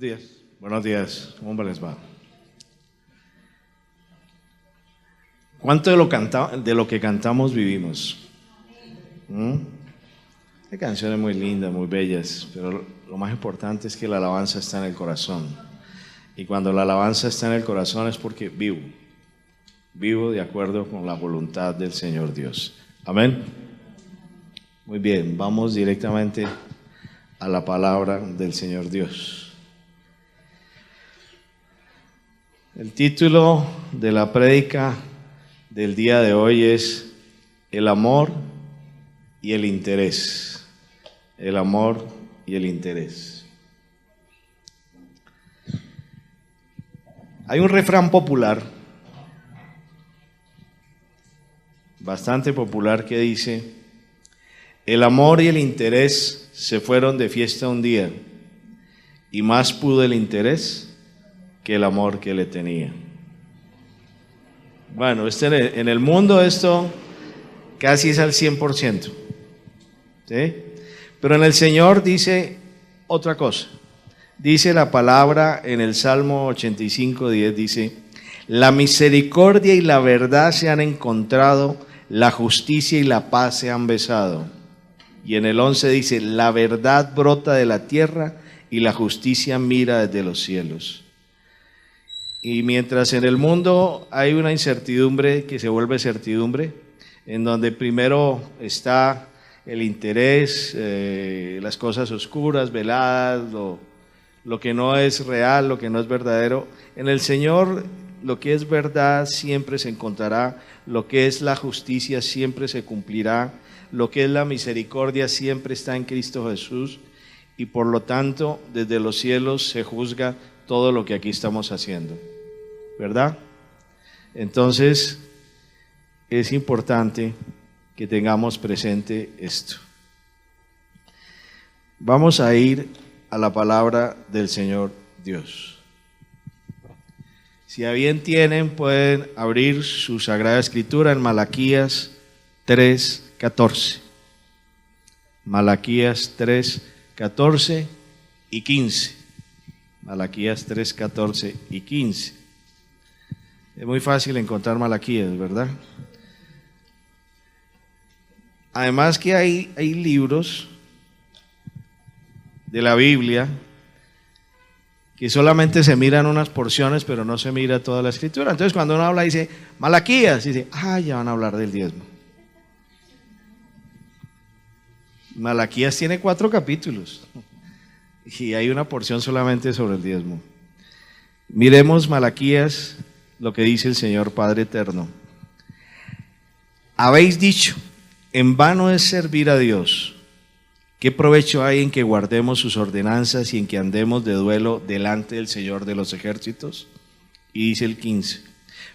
días. Buenos días. ¿Cómo les va? ¿Cuánto de lo que cantamos vivimos? Hay canciones muy lindas, muy bellas, pero lo más importante es que la alabanza está en el corazón. Y cuando la alabanza está en el corazón es porque vivo de acuerdo con la voluntad del Señor Dios. Amén. Muy bien, vamos directamente a la palabra del Señor Dios. El título de la prédica del día de hoy es El amor y el interés. El amor y el interés. Hay un refrán popular, bastante popular, que dice: el amor y el interés se fueron de fiesta un día, y más pudo el interés que el amor que le tenía. Bueno, en el mundo esto casi es al 100%, ¿sí? Pero en el Señor dice otra cosa. Dice la palabra en el Salmo 85:10, dice: la misericordia y la verdad se han encontrado, la justicia y la paz se han besado. Y en el 11 dice: la verdad brota de la tierra y la justicia mira desde los cielos. Y mientras en el mundo hay una incertidumbre que se vuelve certidumbre, en donde primero está el interés, las cosas oscuras, veladas, lo que no es real, lo que no es verdadero, en el Señor lo que es verdad siempre se encontrará, lo que es la justicia siempre se cumplirá, lo que es la misericordia siempre está en Cristo Jesús, y por lo tanto desde los cielos se juzga todo lo que aquí estamos haciendo, ¿verdad? Entonces es importante que tengamos presente esto. Vamos a ir a la palabra del Señor Dios. Si a bien tienen, pueden abrir su Sagrada Escritura en Malaquías 3:14. Malaquías 3:14 y 15. Malaquías 3:14 y 15. Es muy fácil encontrar Malaquías, ¿verdad? Además que hay libros de la Biblia que solamente se miran unas porciones, pero no se mira toda la Escritura. Entonces cuando uno habla dice Malaquías, dice, ya van a hablar del diezmo. Malaquías tiene 4 capítulos y hay una porción solamente sobre el diezmo. Miremos Malaquías, lo que dice el Señor Padre Eterno. Habéis dicho: en vano es servir a Dios. ¿Qué provecho hay en que guardemos sus ordenanzas y en que andemos de duelo delante del Señor de los ejércitos? Y dice el 15: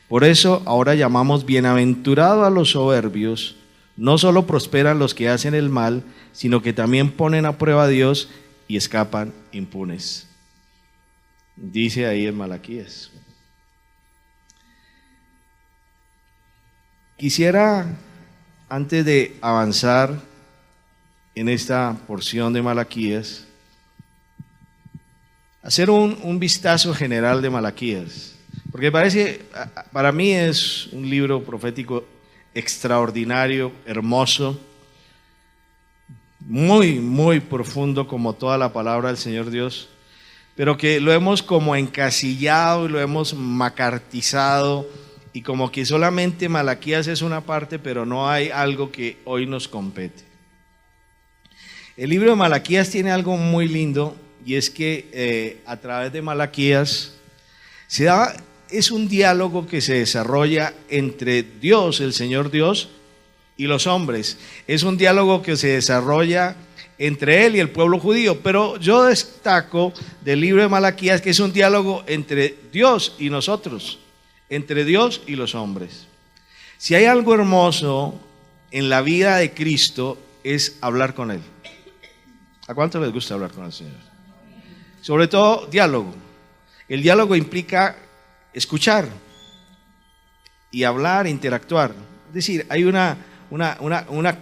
por eso ahora llamamos bienaventurado a los soberbios. No solo prosperan los que hacen el mal, sino que también ponen a prueba a Dios y escapan impunes. Dice ahí en Malaquías. Quisiera, antes de avanzar en esta porción de Malaquías, hacer un vistazo general de Malaquías, porque para mí es un libro profético extraordinario, hermoso, muy, muy profundo, como toda la palabra del Señor Dios, pero que lo hemos como encasillado y lo hemos macartizado, y como que solamente Malaquías es una parte, pero no hay algo que hoy nos compete. El libro de Malaquías tiene algo muy lindo, y es que a través de Malaquías es un diálogo que se desarrolla entre Dios, el Señor Dios, y los hombres. Es un diálogo que se desarrolla entre Él y el pueblo judío, pero yo destaco del libro de Malaquías que es un diálogo entre Dios y nosotros, entre Dios y los hombres. Si hay algo hermoso en la vida de Cristo es hablar con Él. ¿A cuánto les gusta hablar con el Señor? Sobre todo diálogo. El diálogo implica escuchar y hablar, interactuar. Es decir, hay una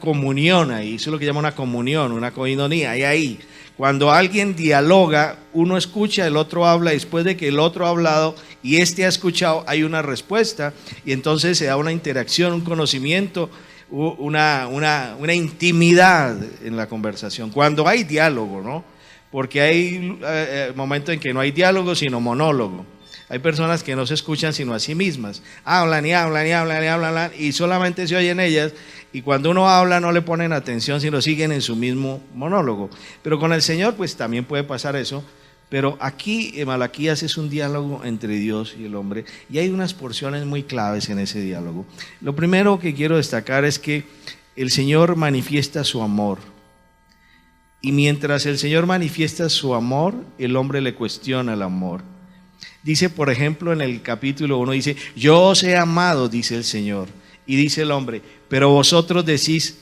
comunión ahí, eso es lo que llama una comunión, una koinonia, hay ahí. Cuando alguien dialoga, uno escucha, el otro habla, después de que el otro ha hablado y este ha escuchado, hay una respuesta y entonces se da una interacción, un conocimiento, una intimidad en la conversación. Cuando hay diálogo, ¿no? Porque hay momentos en que no hay diálogo, sino monólogo. Hay personas que no se escuchan sino a sí mismas. Hablan y hablan y hablan y hablan y solamente se oyen ellas. Y cuando uno habla no le ponen atención, sino siguen en su mismo monólogo. Pero con el Señor pues también puede pasar eso. Pero aquí en Malaquías es un diálogo entre Dios y el hombre. Y hay unas porciones muy claves en ese diálogo. Lo primero que quiero destacar es que el Señor manifiesta su amor. Y mientras el Señor manifiesta su amor, el hombre le cuestiona el amor. Dice, por ejemplo, en el capítulo 1, dice, yo os he amado, dice el Señor. Y dice el hombre, pero vosotros decís,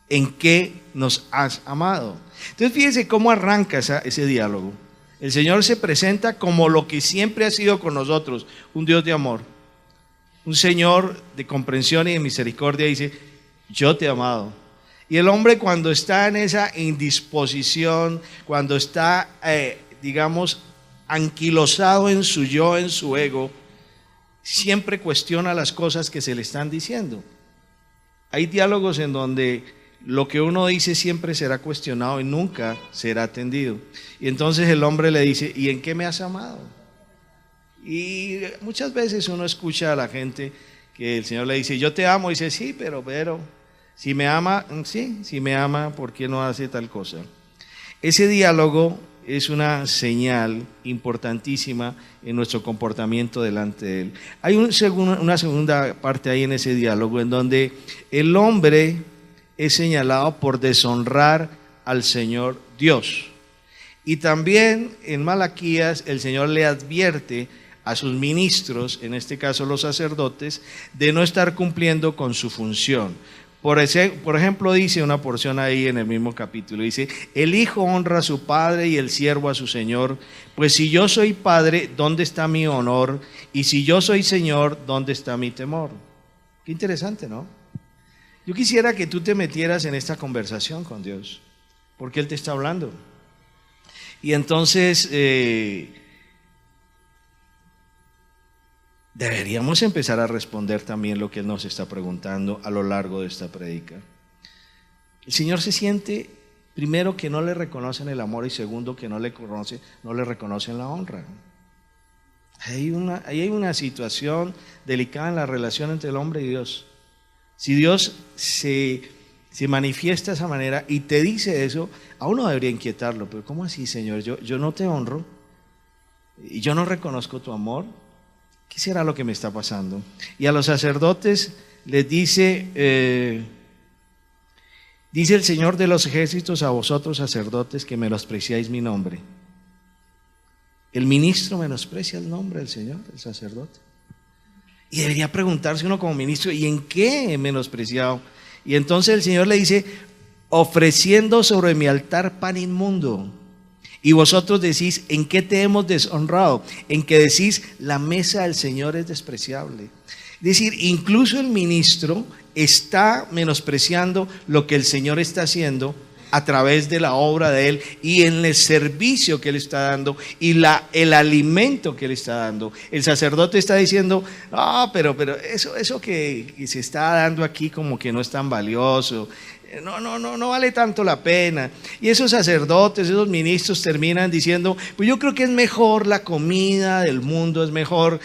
¿en qué nos has amado? Entonces fíjense cómo arranca ese diálogo. El Señor se presenta como lo que siempre ha sido con nosotros, un Dios de amor. Un Señor de comprensión y de misericordia dice, yo te he amado. Y el hombre cuando está en esa indisposición, cuando está, digamos, anquilosado en su yo, en su ego, siempre cuestiona las cosas que se le están diciendo. Hay diálogos en donde lo que uno dice siempre será cuestionado y nunca será atendido. Y entonces el hombre le dice, ¿y en qué me has amado? Y muchas veces uno escucha a la gente que el Señor le dice, yo te amo, y dice, sí, pero, si me ama, sí, si me ama, ¿por qué no hace tal cosa? Ese diálogo es una señal importantísima en nuestro comportamiento delante de Él. Hay una segunda parte ahí en ese diálogo en donde el hombre es señalado por deshonrar al Señor Dios. Y también en Malaquías el Señor le advierte a sus ministros, en este caso los sacerdotes, de no estar cumpliendo con su función. Por ejemplo, dice una porción ahí en el mismo capítulo, dice, el hijo honra a su padre y el siervo a su señor, pues si yo soy padre, ¿dónde está mi honor? Y si yo soy señor, ¿dónde está mi temor? Qué interesante, ¿no? Yo quisiera que tú te metieras en esta conversación con Dios, porque Él te está hablando. Y entonces deberíamos empezar a responder también lo que Él nos está preguntando a lo largo de esta prédica. El Señor se siente, primero, que no le reconocen el amor y segundo, que no le reconocen la honra. Ahí hay una situación delicada en la relación entre el hombre y Dios. Si Dios se manifiesta de esa manera y te dice eso, a uno debería inquietarlo. Pero ¿cómo así, Señor? Yo no te honro y yo no reconozco tu amor. ¿Qué será lo que me está pasando? Y a los sacerdotes les dice, dice el Señor de los ejércitos a vosotros sacerdotes que menospreciáis mi nombre. El ministro menosprecia el nombre del Señor, el sacerdote. Y debería preguntarse uno como ministro, ¿y en qué he menospreciado? Y entonces el Señor le dice, ofreciendo sobre mi altar pan inmundo. Y vosotros decís, ¿en qué te hemos deshonrado? En que decís, la mesa del Señor es despreciable. Es decir, incluso el ministro está menospreciando lo que el Señor está haciendo a través de la obra de Él y en el servicio que Él está dando y el alimento que Él está dando. El sacerdote está diciendo, no, pero eso que se está dando aquí como que no es tan valioso. No vale tanto la pena. Y esos sacerdotes, esos ministros terminan diciendo, pues yo creo que es mejor la comida del mundo, es mejor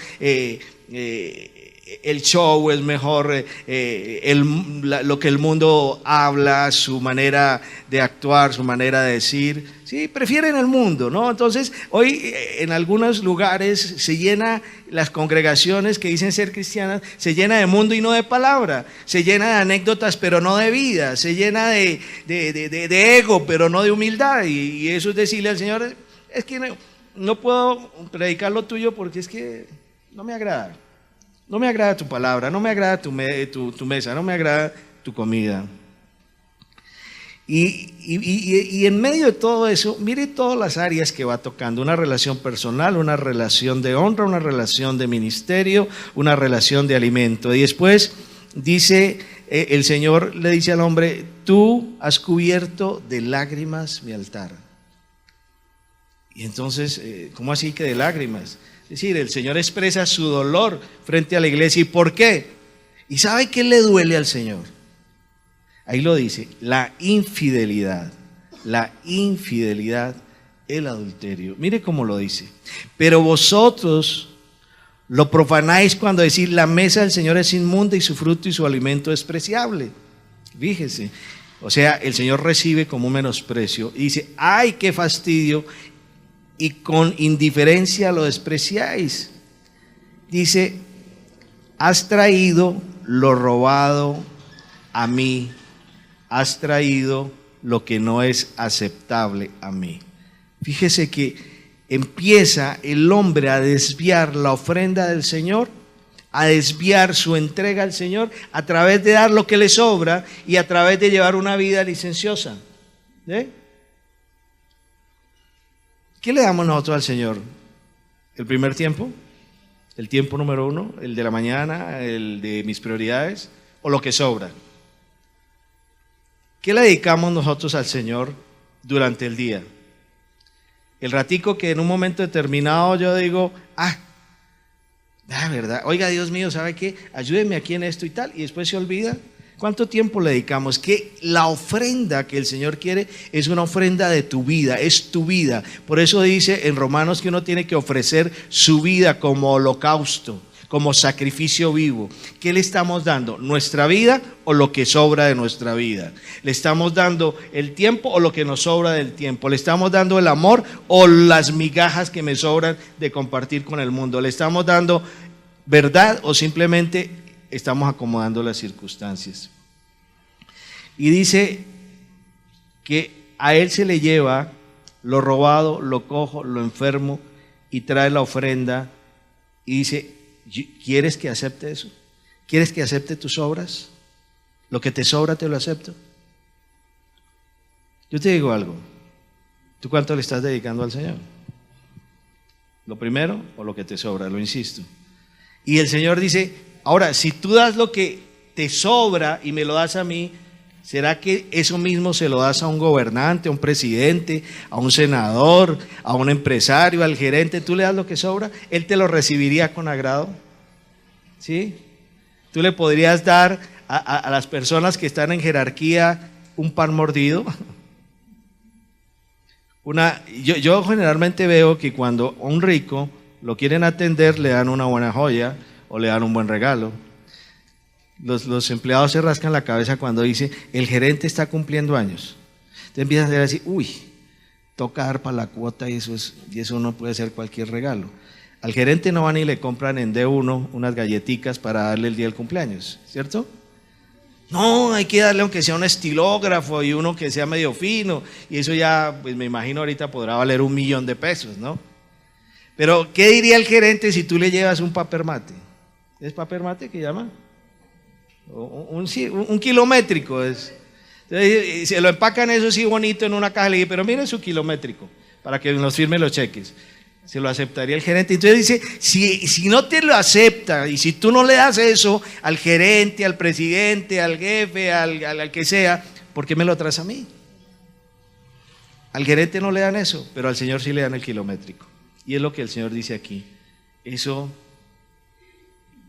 el show, es mejor lo que el mundo habla, su manera de actuar, su manera de decir. Sí, prefieren el mundo, ¿no? Entonces, hoy en algunos lugares se llena, las congregaciones que dicen ser cristianas, se llena de mundo y no de palabra, se llena de anécdotas pero no de vida, se llena de ego pero no de humildad. Y eso es decirle al Señor, es que no puedo predicar lo tuyo porque es que no me agrada. No me agrada tu palabra, no me agrada tu mesa, no me agrada tu comida. Y en medio de todo eso, mire todas las áreas que va tocando: una relación personal, una relación de honra, una relación de ministerio, una relación de alimento. Y después dice, el Señor le dice al hombre, tú has cubierto de lágrimas mi altar. Y entonces, ¿cómo así que de lágrimas? Es decir, el Señor expresa su dolor frente a la iglesia. ¿Y por qué? ¿Y sabe qué le duele al Señor? Ahí lo dice, la infidelidad, el adulterio. Mire cómo lo dice. Pero vosotros lo profanáis cuando decís la mesa del Señor es inmunda y su fruto y su alimento despreciable. Fíjese, o sea, el Señor recibe como un menosprecio y dice, ¡ay, qué fastidio! Y con indiferencia lo despreciáis. Dice, has traído lo robado a mí, has traído lo que no es aceptable a mí. Fíjese que empieza el hombre a desviar la ofrenda del Señor, a desviar su entrega al Señor a través de dar lo que le sobra y a través de llevar una vida licenciosa. ¿Sí? ¿Qué le damos nosotros al Señor? ¿El primer tiempo? ¿El tiempo número 1? ¿El de la mañana? ¿El de mis prioridades? ¿O lo que sobra? ¿Qué le dedicamos nosotros al Señor durante el día? El ratico que en un momento determinado yo digo, verdad, oiga Dios mío, ¿sabe qué? Ayúdeme aquí en esto y tal, y después se olvida. ¿Cuánto tiempo le dedicamos? Que la ofrenda que el Señor quiere es una ofrenda de tu vida, es tu vida. Por eso dice en Romanos que uno tiene que ofrecer su vida como holocausto, como sacrificio vivo. ¿Qué le estamos dando? ¿Nuestra vida o lo que sobra de nuestra vida? ¿Le estamos dando el tiempo o lo que nos sobra del tiempo? ¿Le estamos dando el amor o las migajas que me sobran de compartir con el mundo? ¿Le estamos dando verdad o simplemente estamos acomodando las circunstancias? Y dice que a él se le lleva lo robado, lo cojo, lo enfermo y trae la ofrenda y dice, ¿quieres que acepte eso? ¿Quieres que acepte tus obras? Lo que te sobra te lo acepto. Yo te digo algo, ¿tú cuánto le estás dedicando al Señor? ¿Lo primero o lo que te sobra? Lo insisto. Y el Señor dice, ahora, si tú das lo que te sobra y me lo das a mí, ¿será que eso mismo se lo das a un gobernante, a un presidente, a un senador, a un empresario, al gerente? ¿Tú le das lo que sobra? ¿Él te lo recibiría con agrado? ¿Sí? ¿Tú le podrías dar a las personas que están en jerarquía un pan mordido? Yo generalmente veo que cuando a un rico lo quieren atender, le dan una buena joya o le dan un buen regalo. Los empleados se rascan la cabeza cuando dice, el gerente está cumpliendo años. Entonces empiezan a decir, toca dar para la cuota y eso no puede ser cualquier regalo. Al gerente no van y le compran en D1 unas galletitas para darle el día del cumpleaños, ¿cierto? No, hay que darle aunque sea un estilógrafo y uno que sea medio fino, y eso ya, pues me imagino ahorita podrá valer $1.000.000, ¿no? Pero, ¿qué diría el gerente si tú le llevas un paper mate? ¿Es paper mate que llama? Un kilométrico es. Entonces, se lo empacan eso sí bonito en una caja, le dije, pero mire su kilométrico, para que nos firme los cheques. Se lo aceptaría el gerente. Entonces dice, si no te lo acepta y si tú no le das eso al gerente, al presidente, al jefe, al que sea, ¿por qué me lo traes a mí? Al gerente no le dan eso, pero al Señor sí le dan el kilométrico. Y es lo que el Señor dice aquí. Eso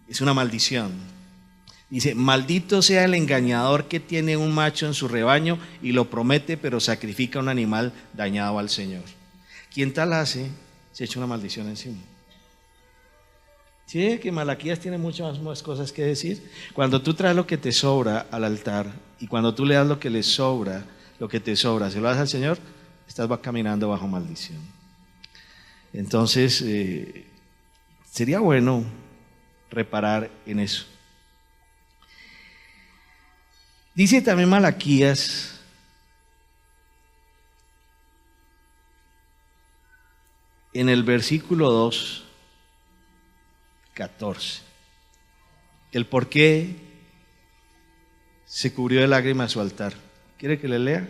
es una maldición. Dice, maldito sea el engañador que tiene un macho en su rebaño y lo promete, pero sacrifica un animal dañado al Señor. Quien tal hace, se echa una maldición encima. ¿Sí? Que Malaquías tiene muchas más cosas que decir. Cuando tú traes lo que te sobra al altar y cuando tú le das lo que le sobra, lo que te sobra, se lo das al Señor, estás caminando bajo maldición. Entonces, sería bueno reparar en eso. Dice también Malaquías, en el versículo 2, 14, el por qué se cubrió de lágrimas su altar. ¿Quiere que le lea?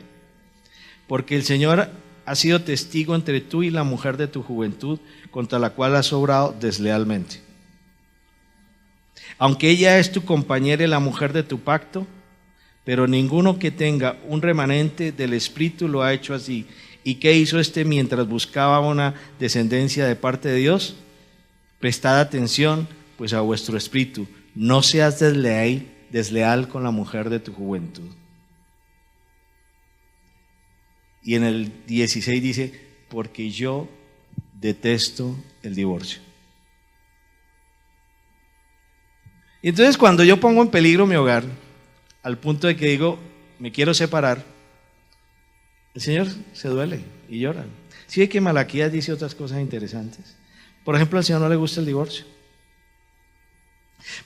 Porque el Señor ha sido testigo entre tú y la mujer de tu juventud, contra la cual has obrado deslealmente. Aunque ella es tu compañera y la mujer de tu pacto, pero ninguno que tenga un remanente del Espíritu lo ha hecho así. ¿Y qué hizo este mientras buscaba una descendencia de parte de Dios? Prestad atención pues a vuestro espíritu, no seas desleal con la mujer de tu juventud. Y en el 16 dice, porque yo detesto el divorcio. Y entonces cuando yo pongo en peligro mi hogar, al punto de que digo, me quiero separar, el Señor se duele y llora. Sí, ve que Malaquías dice otras cosas interesantes. Por ejemplo, al Señor no le gusta el divorcio.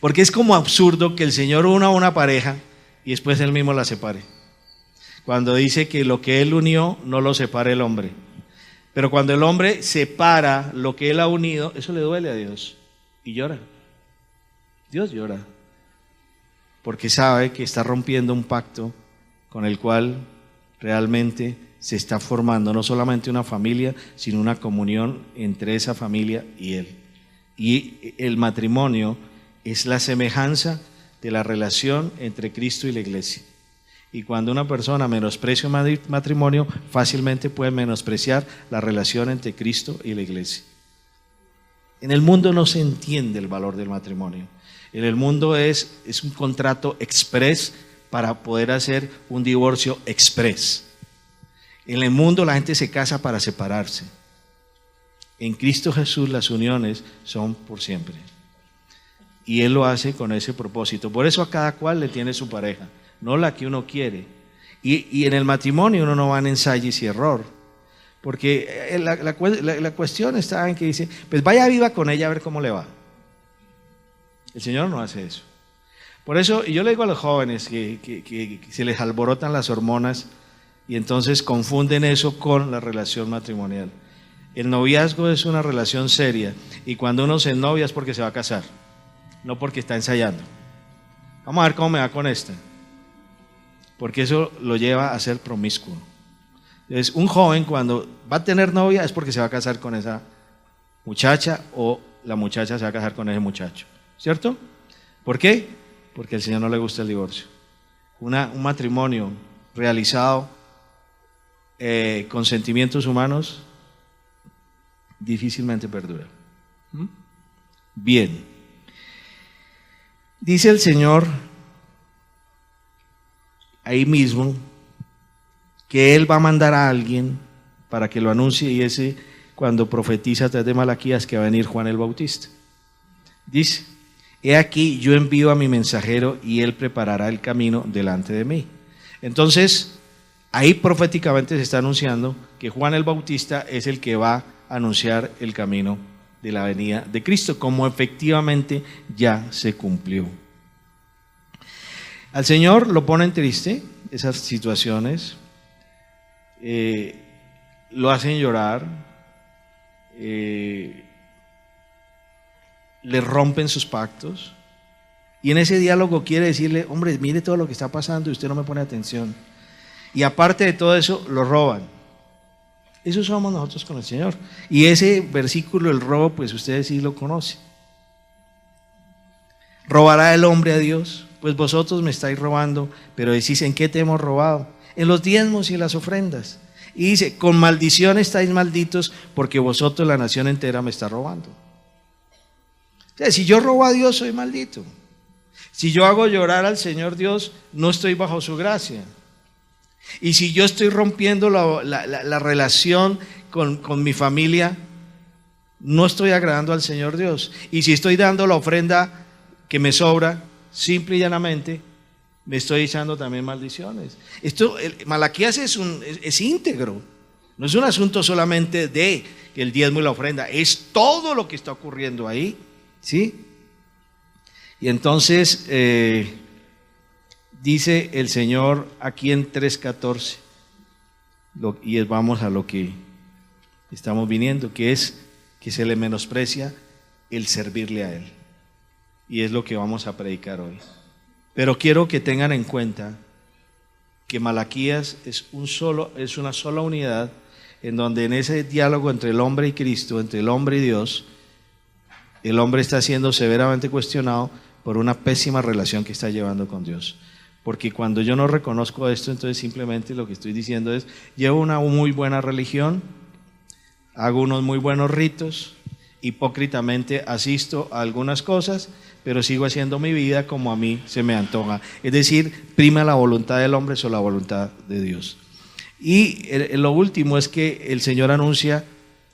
Porque es como absurdo que el Señor una a una pareja y después Él mismo la separe. Cuando dice que lo que Él unió no lo separe el hombre. Pero cuando el hombre separa lo que Él ha unido, eso le duele a Dios y llora. Dios llora porque sabe que está rompiendo un pacto con el cual realmente se está formando no solamente una familia, sino una comunión entre esa familia y Él. Y el matrimonio es la semejanza de la relación entre Cristo y la iglesia. Y cuando una persona menosprecia un matrimonio, fácilmente puede menospreciar la relación entre Cristo y la iglesia. En el mundo no se entiende el valor del matrimonio. En el mundo es un contrato express para poder hacer un divorcio express. En el mundo la gente se casa para separarse. En Cristo Jesús las uniones son por siempre. Y Él lo hace con ese propósito. Por eso a cada cual le tiene su pareja, no la que uno quiere. Y en el matrimonio uno no va en ensayos y error. Porque la cuestión está en que dice, pues vaya viva con ella a ver cómo le va. El Señor no hace eso. Por eso, y yo le digo a los jóvenes que se les alborotan las hormonas y entonces confunden eso con la relación matrimonial. El noviazgo es una relación seria y cuando uno se novia es porque se va a casar, no porque está ensayando. Vamos a ver cómo me va con esta. Porque eso lo lleva a ser promiscuo. Entonces, un joven cuando va a tener novia es porque se va a casar con esa muchacha o la muchacha se va a casar con ese muchacho. ¿Cierto? ¿Por qué? Porque al Señor no le gusta el divorcio. Un matrimonio realizado con sentimientos humanos difícilmente perdura. Bien. Dice el Señor ahí mismo que Él va a mandar a alguien para que lo anuncie, y ese cuando profetiza a través de Malaquías que va a venir Juan el Bautista. Dice, he aquí yo envío a mi mensajero y él preparará el camino delante de mí. Entonces, ahí proféticamente se está anunciando que Juan el Bautista es el que va a anunciar el camino de la venida de Cristo, como efectivamente ya se cumplió. Al Señor lo ponen triste esas situaciones, lo hacen llorar, le rompen sus pactos, y en ese diálogo quiere decirle, hombre, mire todo lo que está pasando y usted no me pone atención. Y aparte de todo eso, lo roban. Eso somos nosotros con el Señor. Y ese versículo, el robo, pues ustedes sí lo conocen. ¿Robará el hombre a Dios? Pues vosotros me estáis robando, pero decís, ¿en qué te hemos robado? En los diezmos y en las ofrendas. Y dice, con maldición estáis malditos, porque vosotros, la nación entera, me está robando. O sea, si yo robo a Dios, soy maldito. Si yo hago llorar al Señor Dios, no estoy bajo su gracia. Y si yo estoy rompiendo la relación con mi familia, no estoy agradando al Señor Dios. Y si estoy dando la ofrenda que me sobra, simple y llanamente, me estoy echando también maldiciones. Malaquías es íntegro. No es un asunto solamente de el diezmo y la ofrenda, es todo lo que está ocurriendo ahí. ¿Sí? Y entonces dice el Señor aquí en 3:14, y vamos a lo que estamos viniendo, que es que se le menosprecia el servirle a Él. Y es lo que vamos a predicar hoy. Pero quiero que tengan en cuenta que Malaquías es una sola unidad, en donde en ese diálogo entre el hombre y Cristo, entre el hombre y Dios, el hombre está siendo severamente cuestionado por una pésima relación que está llevando con Dios. porque cuando yo no reconozco esto, entonces simplemente lo que estoy diciendo es, llevo una muy buena religión, hago unos muy buenos ritos, hipócritamente asisto a algunas cosas, pero sigo haciendo mi vida como a mí se me antoja. Es decir, prima la voluntad del hombre sobre la voluntad de Dios. Y lo último es que el Señor anuncia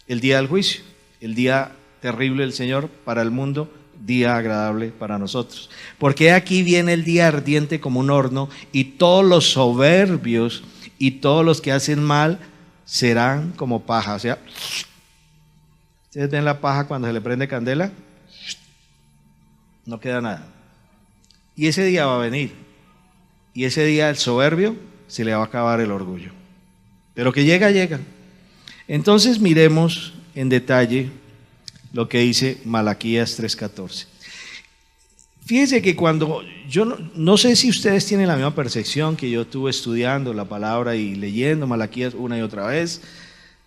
el día del juicio, el día terrible del Señor para el mundo, día agradable para nosotros. Porque aquí viene el día ardiente como un horno, y todos los soberbios y todos los que hacen mal serán como paja. O sea, ¿ustedes ven la paja cuando se le prende candela? No queda nada. Y ese día va a venir. Y ese día el soberbio se le va a acabar el orgullo. Pero que llega, llega. Entonces miremos en detalle lo que dice Malaquías 3:14. Fíjense que cuando yo no sé si ustedes tienen la misma percepción que yo tuve estudiando la palabra y leyendo Malaquías una y otra vez,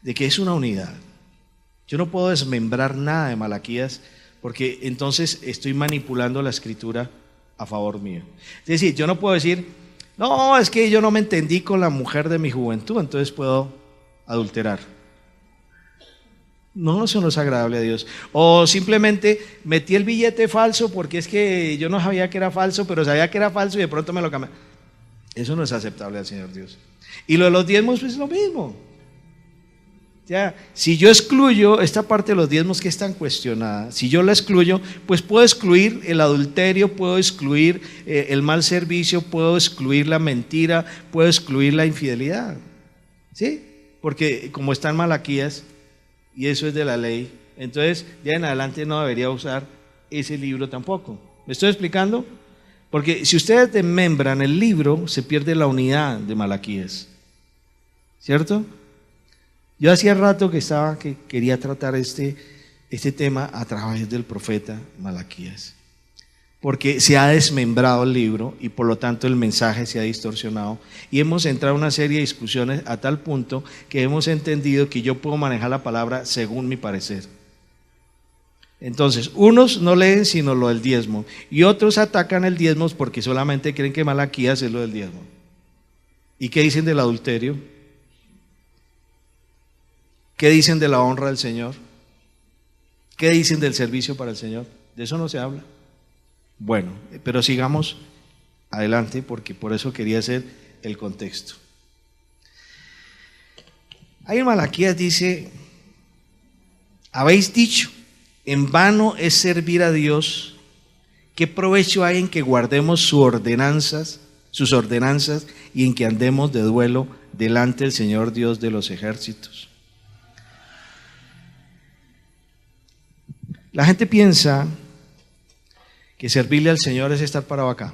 de que es una unidad. Yo no puedo desmembrar nada de Malaquías, porque entonces estoy manipulando la escritura a favor mío. Es decir, yo no puedo decir, no, es que yo no me entendí con la mujer de mi juventud, entonces puedo adulterar. No, eso no es agradable a Dios. O simplemente metí el billete falso porque es que yo no sabía que era falso, pero sabía que era falso y de pronto me lo cambié. Eso no es aceptable al Señor Dios. Y lo de los diezmos pues es lo mismo. Ya, si yo excluyo esta parte de los diezmos que es tan cuestionada, si yo la excluyo, pues puedo excluir el adulterio, puedo excluir el mal servicio, puedo excluir la mentira, puedo excluir la infidelidad. ¿Sí? Porque como está en Malaquías, y eso es de la ley, entonces ya en adelante no debería usar ese libro tampoco. ¿Me estoy explicando? Porque si ustedes desmembran el libro, se pierde la unidad de Malaquías. ¿Cierto? Yo hacía rato que quería tratar este tema a través del profeta Malaquías, porque se ha desmembrado el libro y por lo tanto el mensaje se ha distorsionado, y hemos entrado en una serie de discusiones a tal punto que hemos entendido que yo puedo manejar la palabra según mi parecer. Entonces, unos no leen sino lo del diezmo, y otros atacan el diezmo porque solamente creen que Malaquías es lo del diezmo. ¿Y qué dicen del adulterio? ¿Qué dicen de la honra del Señor? ¿Qué dicen del servicio para el Señor? De eso no se habla. Bueno, pero sigamos adelante porque por eso quería hacer el contexto. Ahí en Malaquías dice, habéis dicho, en vano es servir a Dios, ¿qué provecho hay en que guardemos sus ordenanzas y en que andemos de duelo delante del Señor Dios de los ejércitos? La gente piensa que servirle al Señor es estar parado acá.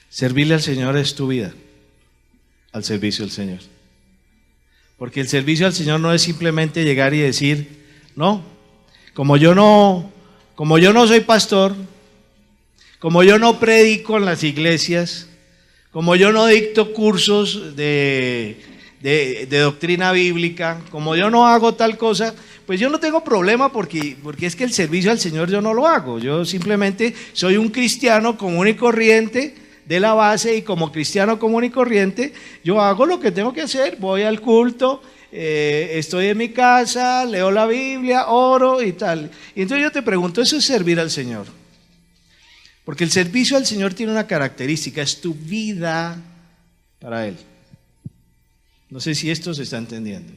Servirle al Señor es tu vida al servicio del Señor. Porque el servicio al Señor no es simplemente llegar y decir, no, como yo no soy pastor, como yo no predico en las iglesias, como yo no dicto cursos de doctrina bíblica, como yo no hago tal cosa, pues yo no tengo problema porque es que el servicio al Señor yo no lo hago. Yo simplemente soy un cristiano común y corriente de la base, y como cristiano común y corriente yo hago lo que tengo que hacer, voy al culto, estoy en mi casa, leo la Biblia, oro y tal. Y entonces yo te pregunto, ¿eso es servir al Señor? Porque el servicio al Señor tiene una característica, es tu vida para Él. No sé si esto se está entendiendo.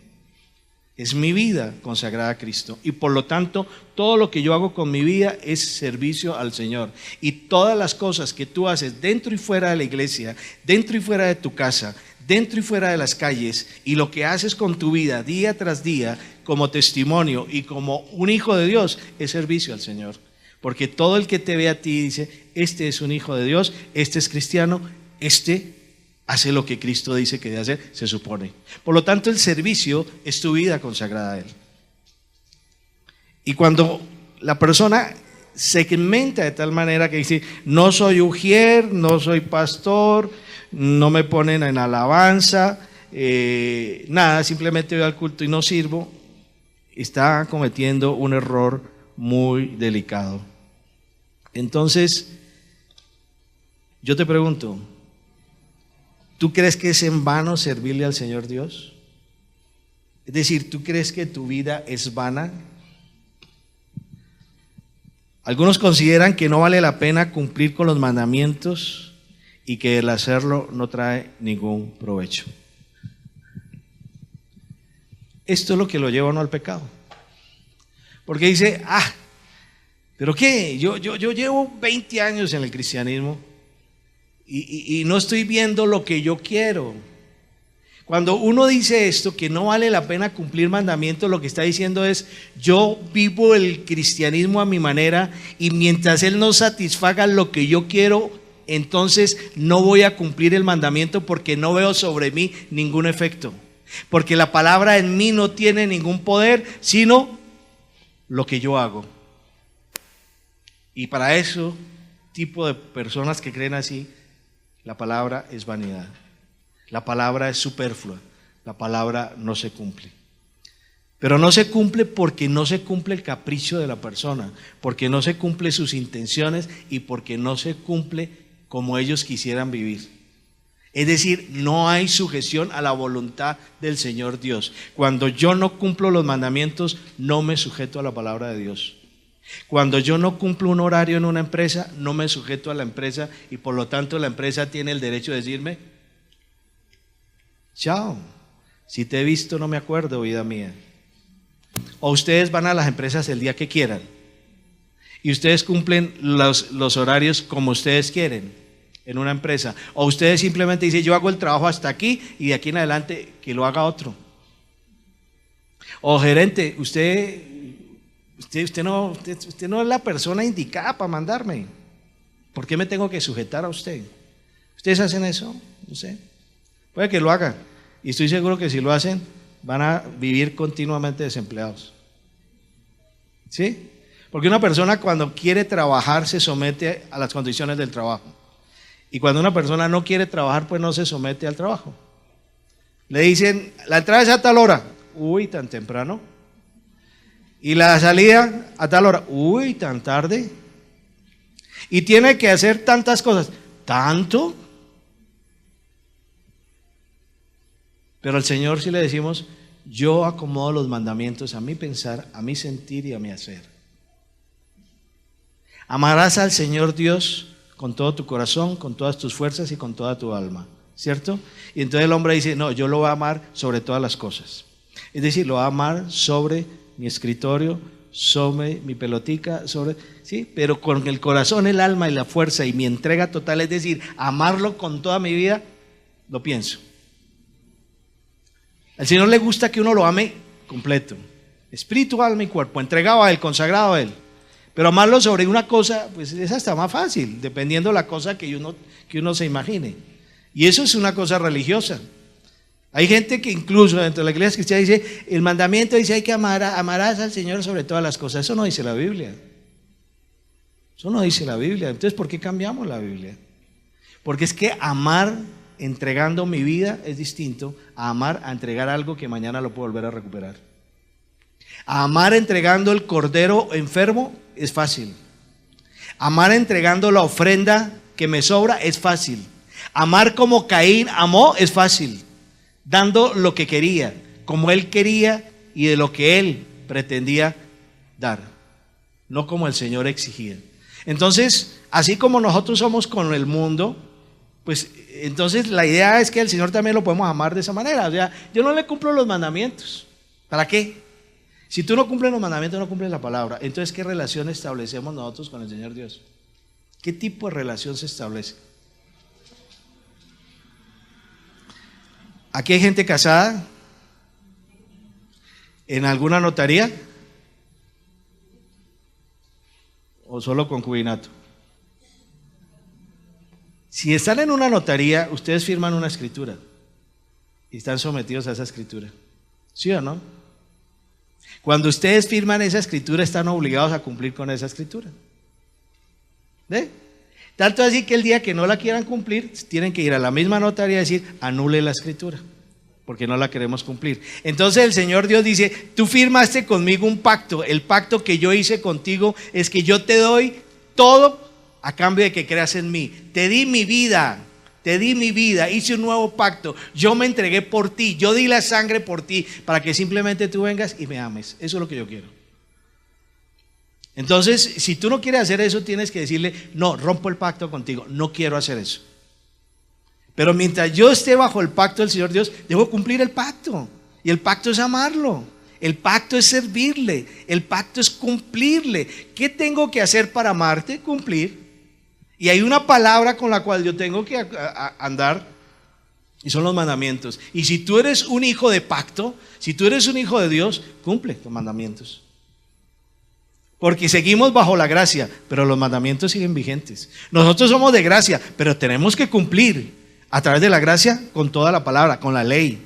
Es mi vida consagrada a Cristo, y por lo tanto todo lo que yo hago con mi vida es servicio al Señor. Y todas las cosas que tú haces dentro y fuera de la iglesia, dentro y fuera de tu casa, dentro y fuera de las calles, y lo que haces con tu vida día tras día como testimonio y como un hijo de Dios, es servicio al Señor. Porque todo el que te ve a ti dice, este es un hijo de Dios, este es cristiano, este hace lo que Cristo dice que debe hacer, se supone. Por lo tanto, el servicio es tu vida consagrada a Él. Y cuando la persona segmenta de tal manera que dice, no soy ujier, no soy pastor, no me ponen en alabanza, nada, simplemente voy al culto y no sirvo, está cometiendo un error muy delicado. Entonces, yo te pregunto, ¿tú crees que es en vano servirle al Señor Dios? Es decir, ¿tú crees que tu vida es vana? Algunos consideran que no vale la pena cumplir con los mandamientos y que el hacerlo no trae ningún provecho. Esto es lo que lo lleva a uno al pecado. Porque dice, ¿pero qué? Yo llevo 20 años en el cristianismo y no estoy viendo lo que yo quiero. Cuando uno dice esto, que no vale la pena cumplir mandamientos, lo que está diciendo es, yo vivo el cristianismo a mi manera y mientras Él no satisfaga lo que yo quiero, entonces no voy a cumplir el mandamiento porque no veo sobre mí ningún efecto. Porque la palabra en mí no tiene ningún poder, sino lo que yo hago. Y para eso, tipo de personas que creen así, la palabra es vanidad. La palabra es superflua, la palabra no se cumple. Pero no se cumple porque no se cumple el capricho de la persona, porque no se cumple sus intenciones y porque no se cumple como ellos quisieran vivir. Es decir, no hay sujeción a la voluntad del Señor Dios. Cuando yo no cumplo los mandamientos, no me sujeto a la palabra de Dios. Cuando yo no cumplo un horario en una empresa, no me sujeto a la empresa y por lo tanto la empresa tiene el derecho de decirme, chao, si te he visto no me acuerdo, vida mía. O ustedes van a las empresas el día que quieran y ustedes cumplen los horarios como ustedes quieren en una empresa. O ustedes simplemente dicen, yo hago el trabajo hasta aquí y de aquí en adelante que lo haga otro. O gerente, usted no es la persona indicada para mandarme. ¿Por qué me tengo que sujetar a usted? ¿Ustedes hacen eso? No sé. Puede que lo hagan. Y estoy seguro que si lo hacen, van a vivir continuamente desempleados. ¿Sí? Porque una persona cuando quiere trabajar se somete a las condiciones del trabajo. Y cuando una persona no quiere trabajar, pues no se somete al trabajo. Le dicen, la entrada es a tal hora. Uy, tan temprano. Y la salida a tal hora. Uy, tan tarde. Y tiene que hacer tantas cosas. ¿Tanto? Pero al Señor sí le decimos, yo acomodo los mandamientos a mi pensar, a mi sentir y a mi hacer. Amarás al Señor Dios con todo tu corazón, con todas tus fuerzas y con toda tu alma, ¿cierto? Y entonces el hombre dice, no, yo lo voy a amar sobre todas las cosas. Es decir, lo voy a amar sobre mi escritorio, sobre mi pelotica, sí, pero con el corazón, el alma y la fuerza y mi entrega total, es decir, amarlo con toda mi vida, lo pienso. Al Señor le gusta que uno lo ame completo, espíritu, alma y cuerpo, entregado a Él, consagrado a Él. Pero amarlo sobre una cosa, pues es hasta más fácil, dependiendo de la cosa que uno se imagine. Y eso es una cosa religiosa. Hay gente que incluso dentro de la iglesia cristiana dice, el mandamiento dice hay que amarás al Señor sobre todas las cosas. Eso no dice la Biblia. Eso no dice la Biblia. Entonces, ¿por qué cambiamos la Biblia? Porque es que amar entregando mi vida es distinto a amar a entregar algo que mañana lo puedo volver a recuperar. A amar entregando el cordero enfermo es fácil. Amar entregando la ofrenda que me sobra es fácil. Amar como Caín amó es fácil. Dando lo que quería, como él quería y de lo que él pretendía dar, no como el Señor exigía. Entonces, así como nosotros somos con el mundo, pues entonces la idea es que el Señor también lo podemos amar de esa manera. O sea, yo no le cumplo los mandamientos. ¿Para qué? Si tú no cumples los mandamientos, no cumples la palabra. Entonces, ¿qué relación establecemos nosotros con el Señor Dios? ¿Qué tipo de relación se establece? ¿Aquí hay gente casada? ¿En alguna notaría? ¿O solo concubinato? Si están en una notaría, ustedes firman una escritura y están sometidos a esa escritura. ¿Sí o no? Cuando ustedes firman esa escritura, están obligados a cumplir con esa escritura. ¿Ve? Tanto así que el día que no la quieran cumplir, tienen que ir a la misma notaría y decir, anule la escritura, porque no la queremos cumplir. Entonces el Señor Dios dice, tú firmaste conmigo un pacto, el pacto que yo hice contigo es que yo te doy todo a cambio de que creas en mí. Te di mi vida, hice un nuevo pacto, yo me entregué por ti, yo di la sangre por ti, para que simplemente tú vengas y me ames. Eso es lo que yo quiero. Entonces, si tú no quieres hacer eso, tienes que decirle, no, rompo el pacto contigo, no quiero hacer eso. Pero mientras yo esté bajo el pacto del Señor Dios, debo cumplir el pacto. Y el pacto es amarlo, el pacto es servirle, el pacto es cumplirle. ¿Qué tengo que hacer para amarte? Cumplir. Y hay una palabra con la cual yo tengo que andar, y son los mandamientos. Y si tú eres un hijo de pacto, si tú eres un hijo de Dios, cumple los mandamientos. Porque seguimos bajo la gracia, pero los mandamientos siguen vigentes. Nosotros somos de gracia, pero tenemos que cumplir a través de la gracia con toda la palabra, con la ley.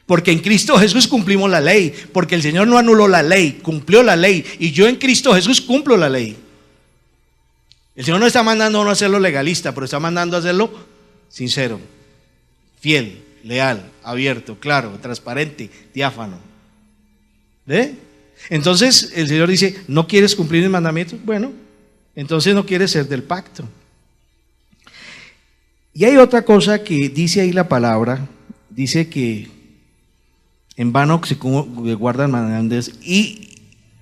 Porque en Cristo Jesús cumplimos la ley, porque el Señor no anuló la ley, cumplió la ley, y yo en Cristo Jesús cumplo la ley. El Señor no está mandando a uno a hacerlo legalista, pero está mandando a hacerlo sincero, fiel, leal, abierto, claro, transparente, diáfano. ¿Ve? Entonces el Señor dice, ¿no quieres cumplir mis mandamientos? Bueno, entonces no quieres ser del pacto. Y hay otra cosa que dice ahí la palabra, dice que en vano se guardan mandamientos y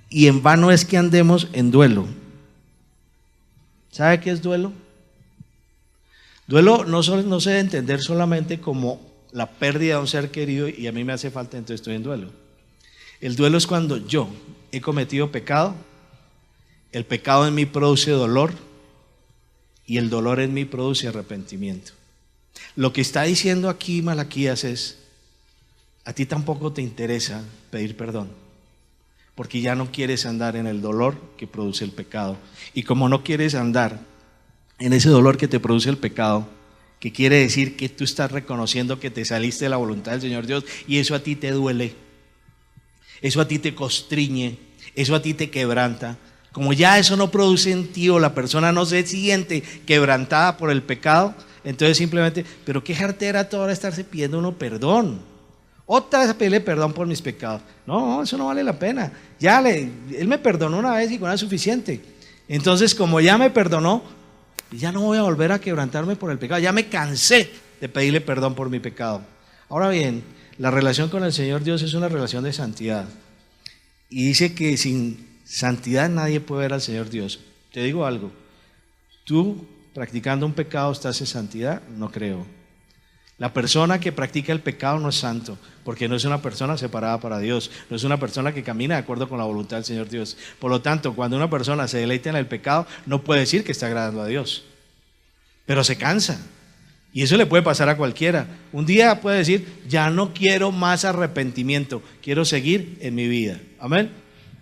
en vano es que andemos en duelo. ¿Sabe qué es duelo? Duelo no se debe entender solamente como la pérdida de un ser querido y a mí me hace falta, entonces estoy en duelo. El duelo es cuando yo he cometido pecado, el pecado en mí produce dolor y el dolor en mí produce arrepentimiento. Lo que está diciendo aquí Malaquías es, a ti tampoco te interesa pedir perdón, porque ya no quieres andar en el dolor que produce el pecado. Y como no quieres andar en ese dolor que te produce el pecado, que quiere decir que tú estás reconociendo que te saliste de la voluntad del Señor Dios y eso a ti te duele, eso a ti te constriñe, eso a ti te quebranta. Como ya eso no produce en ti o la persona no se siente quebrantada por el pecado, entonces simplemente, pero qué jartera toda hora estarse pidiendo uno perdón. Otra vez a pedirle perdón por mis pecados. No, eso no vale la pena. Él me perdonó una vez y con eso es suficiente. Entonces, como ya me perdonó, ya no voy a volver a quebrantarme por el pecado. Ya me cansé de pedirle perdón por mi pecado. Ahora bien, la relación con el Señor Dios es una relación de santidad. Y dice que sin santidad nadie puede ver al Señor Dios. Te digo algo, tú practicando un pecado estás en santidad, no creo. La persona que practica el pecado no es santo, porque no es una persona separada para Dios, no es una persona que camina de acuerdo con la voluntad del Señor Dios. Por lo tanto, cuando una persona se deleita en el pecado, no puede decir que está agradando a Dios, pero se cansa. Y eso le puede pasar a cualquiera. Un día puede decir, ya no quiero más arrepentimiento, quiero seguir en mi vida. Amén.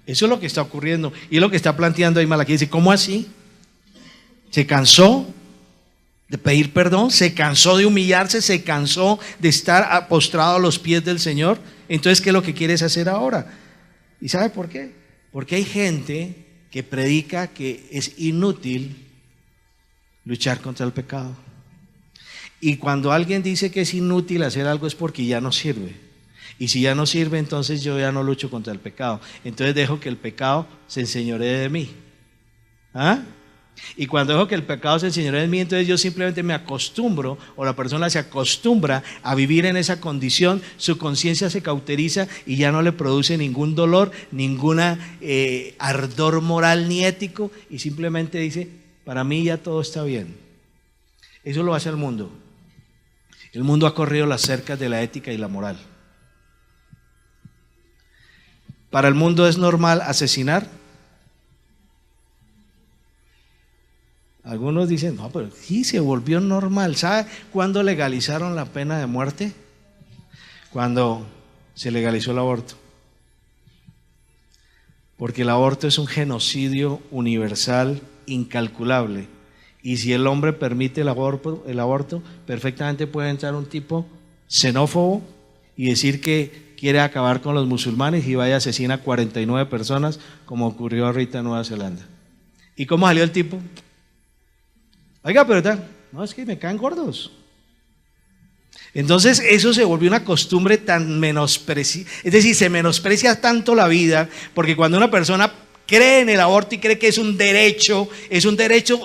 Eso es lo que está ocurriendo y es lo que está planteando ahí Malaquías. Dice, ¿cómo así? Se cansó de pedir perdón, se cansó de humillarse, se cansó de estar postrado a los pies del Señor. Entonces, ¿qué es lo que quieres hacer ahora? ¿Y sabe por qué? Porque hay gente que predica que es inútil luchar contra el pecado. Y cuando alguien dice que es inútil hacer algo es porque ya no sirve. Y si ya no sirve, entonces yo ya no lucho contra el pecado. Entonces dejo que el pecado se enseñoree de mí. ¿Ah? Y cuando dejo que el pecado se enseñoree de mí, entonces yo simplemente me acostumbro, o la persona se acostumbra a vivir en esa condición, su conciencia se cauteriza y ya no le produce ningún dolor, ninguna ardor moral ni ético, y simplemente dice, para mí ya todo está bien. Eso lo hace el mundo. El mundo ha corrido las cercas de la ética y la moral. Para el mundo es normal asesinar. Algunos dicen, no, pero sí se volvió normal. ¿Sabe cuándo legalizaron la pena de muerte? Cuando se legalizó el aborto. Porque el aborto es un genocidio universal, incalculable. Y si el hombre permite el aborto, perfectamente puede entrar un tipo xenófobo y decir que quiere acabar con los musulmanes y vaya a asesinar a 49 personas, como ocurrió ahorita en Nueva Zelanda. ¿Y cómo salió el tipo? Oiga, pero tal, no, es que me caen gordos. Entonces eso se volvió una costumbre tan menospreciada, es decir, se menosprecia tanto la vida, porque cuando una persona cree en el aborto y cree que es un derecho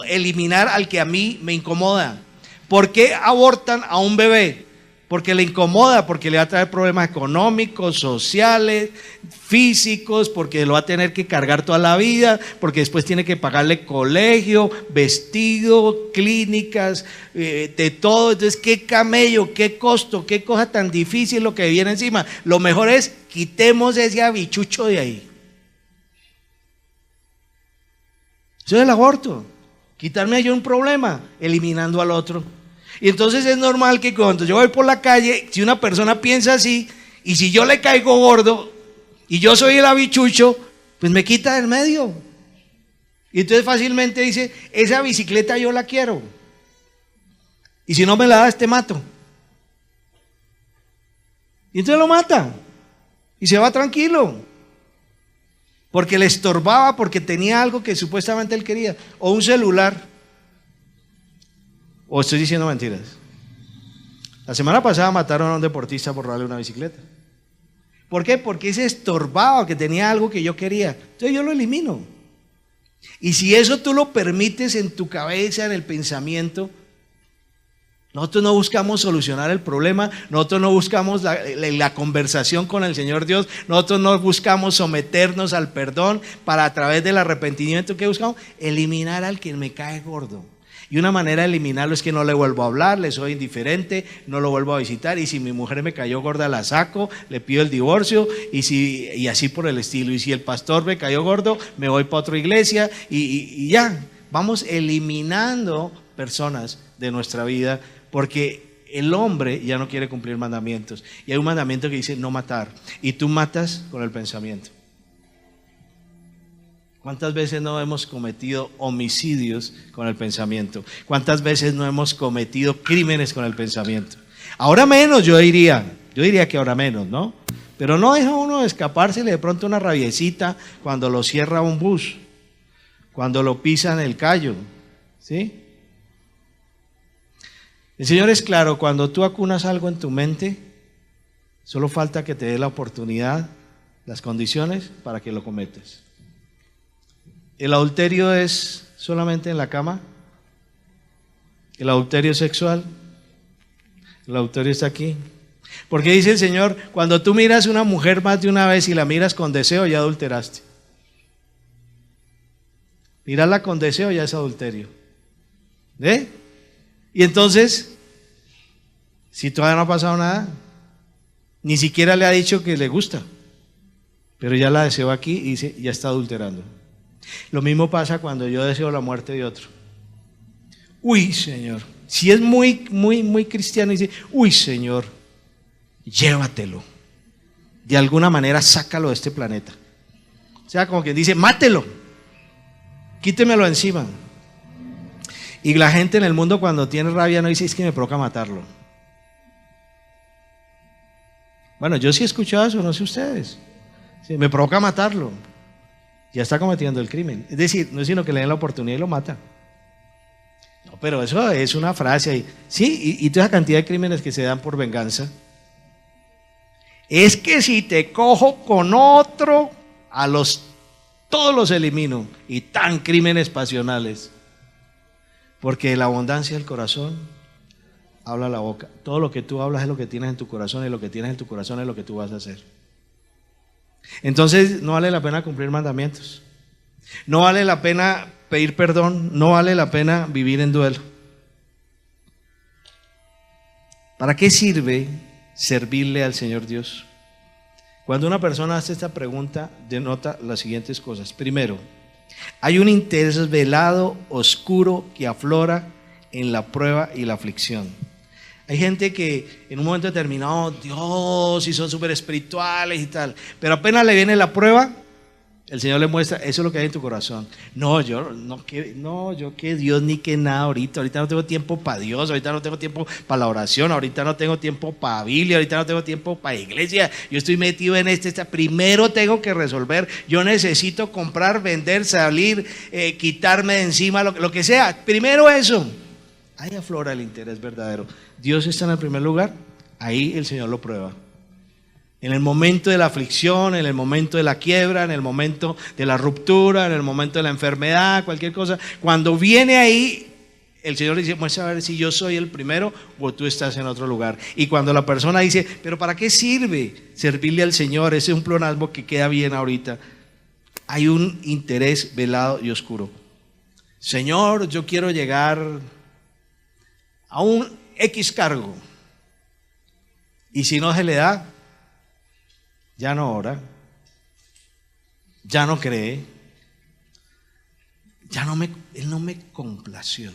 eliminar al que a mí me incomoda. ¿Por qué abortan a un bebé? Porque le incomoda, porque le va a traer problemas económicos, sociales, físicos, porque lo va a tener que cargar toda la vida, porque después tiene que pagarle colegio, vestido, clínicas, de todo. Entonces, qué camello, qué costo, qué cosa tan difícil lo que viene encima. Lo mejor es, quitemos ese habichucho de ahí. Eso es el aborto. Quitarme yo un problema, eliminando al otro. Y entonces es normal que cuando yo voy por la calle, si una persona piensa así, y si yo le caigo gordo, y yo soy el habichucho, pues me quita del medio. Y entonces fácilmente dice, esa bicicleta yo la quiero. Y si no me la das, te mato. Y entonces lo mata. Y se va tranquilo. Porque le estorbaba, porque tenía algo que supuestamente él quería. O un celular. ¿O estoy diciendo mentiras? La semana pasada mataron a un deportista por robarle una bicicleta. ¿Por qué? Porque se estorbaba, que tenía algo que yo quería. Entonces yo lo elimino. Y si eso tú lo permites en tu cabeza, en el pensamiento, nosotros no buscamos solucionar el problema, nosotros no buscamos la conversación con el Señor Dios, nosotros no buscamos someternos al perdón para a través del arrepentimiento que buscamos, eliminar al que me cae gordo. Y una manera de eliminarlo es que no le vuelvo a hablar, le soy indiferente, no lo vuelvo a visitar, y si mi mujer me cayó gorda la saco, le pido el divorcio, y así por el estilo. Y si el pastor me cayó gordo, me voy para otra iglesia y ya, vamos eliminando personas de nuestra vida porque el hombre ya no quiere cumplir mandamientos. Y hay un mandamiento que dice no matar, y tú matas con el pensamiento. ¿Cuántas veces no hemos cometido homicidios con el pensamiento? ¿Cuántas veces no hemos cometido crímenes con el pensamiento? Ahora menos, yo diría que ahora menos, ¿no? Pero no deja uno de escapársele de pronto una rabiecita cuando lo cierra un bus, cuando lo pisan el callo, ¿sí? El Señor es claro, cuando tú acunas algo en tu mente, solo falta que te dé la oportunidad, las condiciones para que lo cometas. ¿El adulterio es solamente en la cama? ¿El adulterio sexual? El adulterio está aquí. Porque dice el Señor, cuando tú miras a una mujer más de una vez y la miras con deseo, ya adulteraste. Mirarla con deseo ya es adulterio. ¿Ve? Y entonces, si todavía no ha pasado nada, ni siquiera le ha dicho que le gusta, pero ya la deseó aquí y dice, ya está adulterando. Lo mismo pasa cuando yo deseo la muerte de otro. Uy, Señor, si es muy cristiano, dice, uy, Señor, llévatelo. De alguna manera, sácalo de este planeta. O sea, como quien dice, mátelo, quítemelo encima. Y la gente en el mundo cuando tiene rabia no dice, es que me provoca matarlo. Bueno, yo sí he escuchado eso, no sé ustedes. Sí, me provoca matarlo. Ya está cometiendo el crimen. Es decir, no es sino que le den la oportunidad y lo mata. No, pero eso es una frase ahí. Sí, y toda esa cantidad de crímenes que se dan por venganza. Es que si te cojo con otro, todos los elimino. Y tan crímenes pasionales. Porque de la abundancia del corazón habla la boca. Todo lo que tú hablas es lo que tienes en tu corazón, y lo que tienes en tu corazón es lo que tú vas a hacer. Entonces no vale la pena cumplir mandamientos, no vale la pena pedir perdón, no vale la pena vivir en duelo. ¿Para qué sirve servirle al Señor Dios? Cuando una persona hace esta pregunta, denota las siguientes cosas. Primero, hay un interés velado, oscuro, que aflora en la prueba y la aflicción. Hay gente que en un momento determinado, Dios, y son súper espirituales y tal, pero apenas le viene la prueba, el Señor le muestra, eso es lo que hay en tu corazón. Yo que Dios ni que nada ahorita no tengo tiempo para Dios, ahorita no tengo tiempo para la oración, ahorita no tengo tiempo para Biblia, ahorita no tengo tiempo para iglesia, yo estoy metido en primero tengo que resolver, yo necesito comprar, vender, salir, quitarme de encima, lo que sea, primero eso. Ahí aflora el interés verdadero. Dios está en el primer lugar, ahí el Señor lo prueba. En el momento de la aflicción, en el momento de la quiebra, en el momento de la ruptura, en el momento de la enfermedad, cualquier cosa. Cuando viene ahí, el Señor dice, muestra a ver si yo soy el primero o tú estás en otro lugar. Y cuando la persona dice, pero ¿para qué sirve servirle al Señor? Ese es un pleonasmo que queda bien ahorita. Hay un interés velado y oscuro. Señor, yo quiero llegar a un X cargo. Y si no se le da, ya no ora, ya no cree, Él no me complació.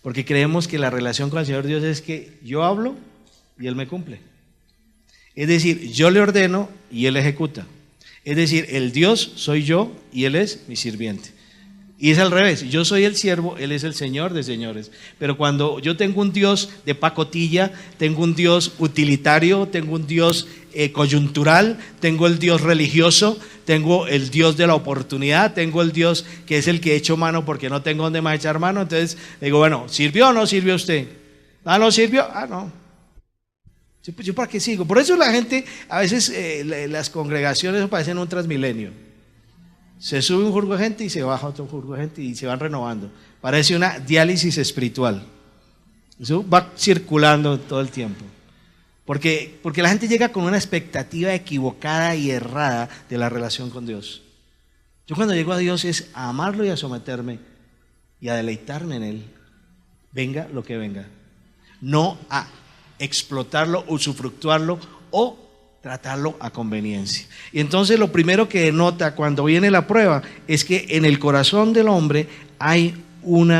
Porque creemos que la relación con el Señor Dios es que yo hablo y Él me cumple. Es decir, yo le ordeno y Él ejecuta. Es decir, el Dios soy yo y Él es mi sirviente. Y es al revés, yo soy el siervo, Él es el Señor de señores. Pero cuando yo tengo un Dios de pacotilla, tengo un Dios utilitario, tengo un Dios coyuntural, tengo el Dios religioso, tengo el Dios de la oportunidad, tengo el Dios que es el que echo mano porque no tengo donde más echar mano. Entonces digo, bueno, ¿sirvió o no sirvió usted? Ah, ¿no sirvió? Ah, no. ¿Yo para qué sigo? Por eso la gente, a veces las congregaciones parecen un Transmilenio. Se sube un jurgo de gente y se baja otro jurgo de gente y se van renovando. Parece una diálisis espiritual. Eso va circulando todo el tiempo. Porque la gente llega con una expectativa equivocada y errada de la relación con Dios. Yo cuando llego a Dios es a amarlo y a someterme y a deleitarme en Él. Venga lo que venga. No a explotarlo, usufructuarlo o tratarlo a conveniencia. Y entonces lo primero que denota cuando viene la prueba es que en el corazón del hombre hay un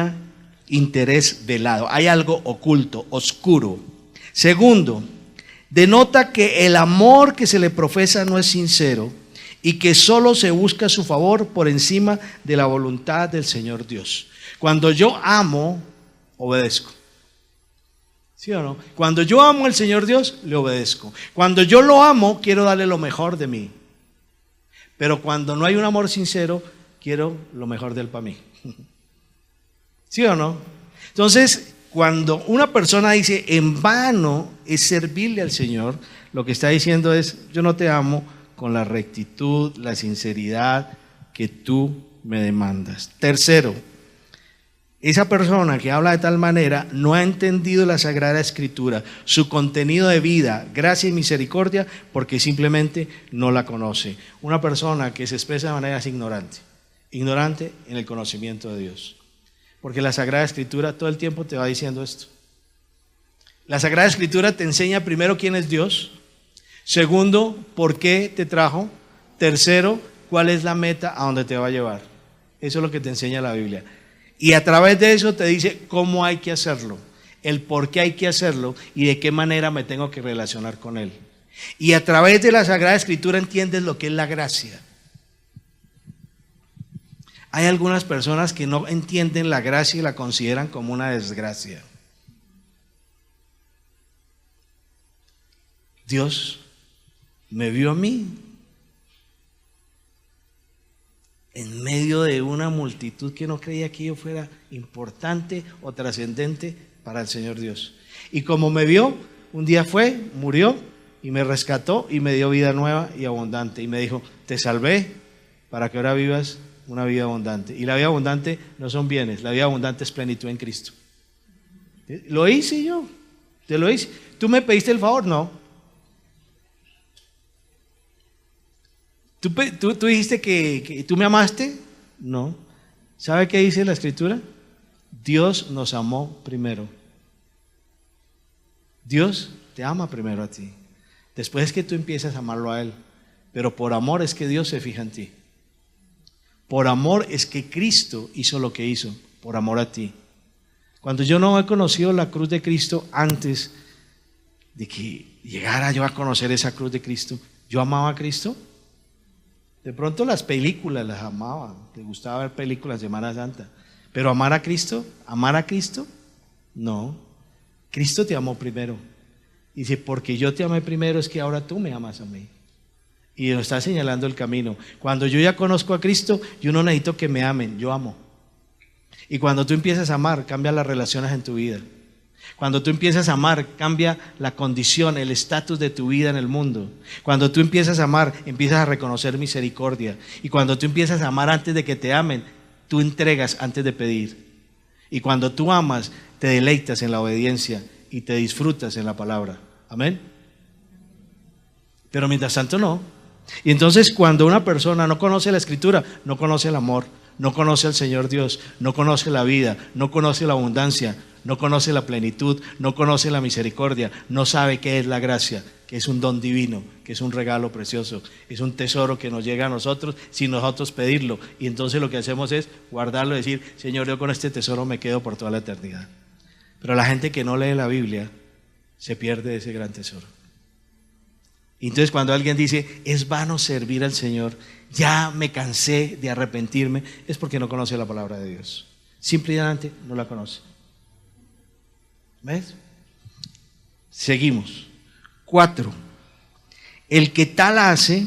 interés velado, hay algo oculto, oscuro. Segundo, denota que el amor que se le profesa no es sincero y que solo se busca su favor por encima de la voluntad del Señor Dios. Cuando yo amo, obedezco. ¿Sí o no? Cuando yo amo al Señor Dios, le obedezco. Cuando yo lo amo, quiero darle lo mejor de mí. Pero cuando no hay un amor sincero, quiero lo mejor de Él para mí. ¿Sí o no? Entonces, cuando una persona dice en vano es servirle al Señor, lo que está diciendo es, yo no te amo con la rectitud, la sinceridad que tú me demandas. Tercero, esa persona que habla de tal manera no ha entendido la Sagrada Escritura, su contenido de vida, gracia y misericordia, porque simplemente no la conoce. Una persona que se expresa de manera ignorante en el conocimiento de Dios. Porque la Sagrada Escritura todo el tiempo te va diciendo esto. La Sagrada Escritura te enseña primero quién es Dios, segundo, por qué te trajo, tercero, cuál es la meta a donde te va a llevar. Eso es lo que te enseña la Biblia. Y a través de eso te dice cómo hay que hacerlo, el por qué hay que hacerlo y de qué manera me tengo que relacionar con Él. Y a través de la Sagrada Escritura entiendes lo que es la gracia. Hay algunas personas que no entienden la gracia y la consideran como una desgracia. Dios me vio a mí en medio de una multitud que no creía que yo fuera importante o trascendente para el Señor Dios. Y como me vio, un día fue, murió y me rescató y me dio vida nueva y abundante. Y me dijo, te salvé para que ahora vivas una vida abundante. Y la vida abundante no son bienes, la vida abundante es plenitud en Cristo. Lo hice yo, te lo hice. ¿Tú me pediste el favor? No. ¿Tú dijiste que tú me amaste? No. ¿Sabe qué dice la Escritura? Dios nos amó primero. Dios te ama primero a ti. Después es que tú empiezas a amarlo a Él. Pero por amor es que Dios se fija en ti. Por amor es que Cristo hizo lo que hizo. Por amor a ti. Cuando yo no he conocido la cruz de Cristo antes de que llegara yo a conocer esa cruz de Cristo, ¿yo amaba a Cristo? De pronto las películas las amaba, te gustaba ver películas de Semana Santa, pero amar a Cristo, no. Cristo te amó primero. Dice, porque yo te amé primero es que ahora tú me amas a mí. Y nos está señalando el camino. Cuando yo ya conozco a Cristo, yo no necesito que me amen, yo amo. Y cuando tú empiezas a amar, cambian las relaciones en tu vida. Cuando tú empiezas a amar, cambia la condición, el estatus de tu vida en el mundo. Cuando tú empiezas a amar, empiezas a reconocer misericordia. Y cuando tú empiezas a amar antes de que te amen, tú entregas antes de pedir. Y cuando tú amas, te deleitas en la obediencia y te disfrutas en la palabra. Amén. Pero mientras tanto no. Y entonces cuando una persona no conoce la Escritura, no conoce el amor, no conoce al Señor Dios, no conoce la vida, no conoce la abundancia, no conoce la plenitud, no conoce la misericordia, no sabe qué es la gracia, que es un don divino, que es un regalo precioso, es un tesoro que nos llega a nosotros sin nosotros pedirlo. Y entonces lo que hacemos es guardarlo y decir, Señor, yo con este tesoro me quedo por toda la eternidad. Pero la gente que no lee la Biblia se pierde ese gran tesoro. Y entonces cuando alguien dice, es vano servir al Señor, ya me cansé de arrepentirme, es porque no conoce la palabra de Dios. Simplemente no la conoce. ¿Ves? Seguimos. 4. El que tal hace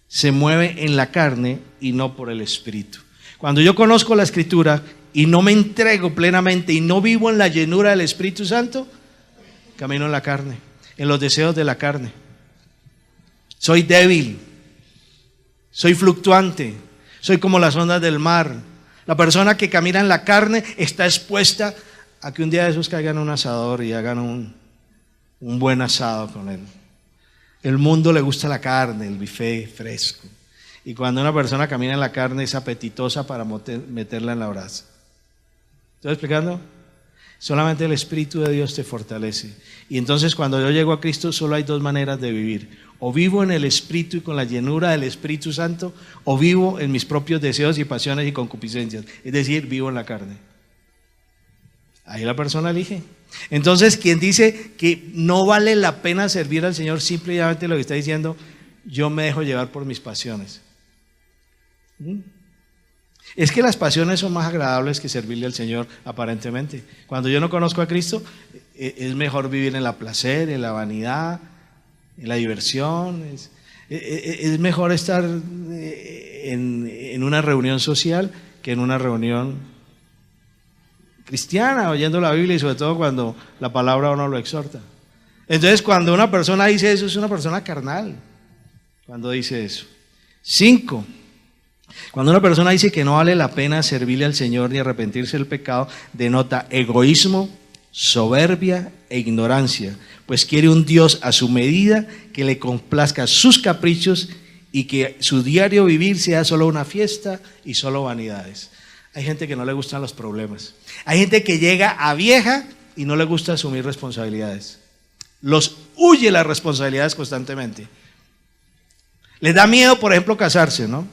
se mueve en la carne y no por el Espíritu. Cuando yo conozco la Escritura y no me entrego plenamente y no vivo en la llenura del Espíritu Santo, camino en la carne, en los deseos de la carne. Soy débil, soy fluctuante, soy como las ondas del mar. La persona que camina en la carne está expuesta a que un día de esos caigan un asador y hagan un buen asado con él. El mundo le gusta la carne, el buffet fresco. Y cuando una persona camina en la carne es apetitosa para meterla en la brasa. ¿Estoy explicando? Solamente el Espíritu de Dios te fortalece. Y entonces cuando yo llego a Cristo solo hay dos maneras de vivir. O vivo en el Espíritu y con la llenura del Espíritu Santo, o vivo en mis propios deseos y pasiones y concupiscencias. Es decir, vivo en la carne. Ahí la persona elige. Entonces, quien dice que no vale la pena servir al Señor, simplemente lo que está diciendo, yo me dejo llevar por mis pasiones. Es que las pasiones son más agradables que servirle al Señor, aparentemente. Cuando yo no conozco a Cristo, es mejor vivir en la placer, en la vanidad, en la diversión. Es mejor estar en una reunión social que en una reunión cristiana, oyendo la Biblia y sobre todo cuando la palabra uno lo exhorta. Entonces, cuando una persona dice eso, es una persona carnal. Cuando dice eso. 5. Cuando una persona dice que no vale la pena servirle al Señor ni arrepentirse del pecado, denota egoísmo, soberbia e ignorancia, pues quiere un Dios a su medida, que le complazca sus caprichos y que su diario vivir sea solo una fiesta y solo vanidades. Hay gente que no le gustan los problemas. Hay gente que llega a vieja y no le gusta asumir responsabilidades. Los huye las responsabilidades constantemente. Les da miedo, por ejemplo, casarse, ¿no?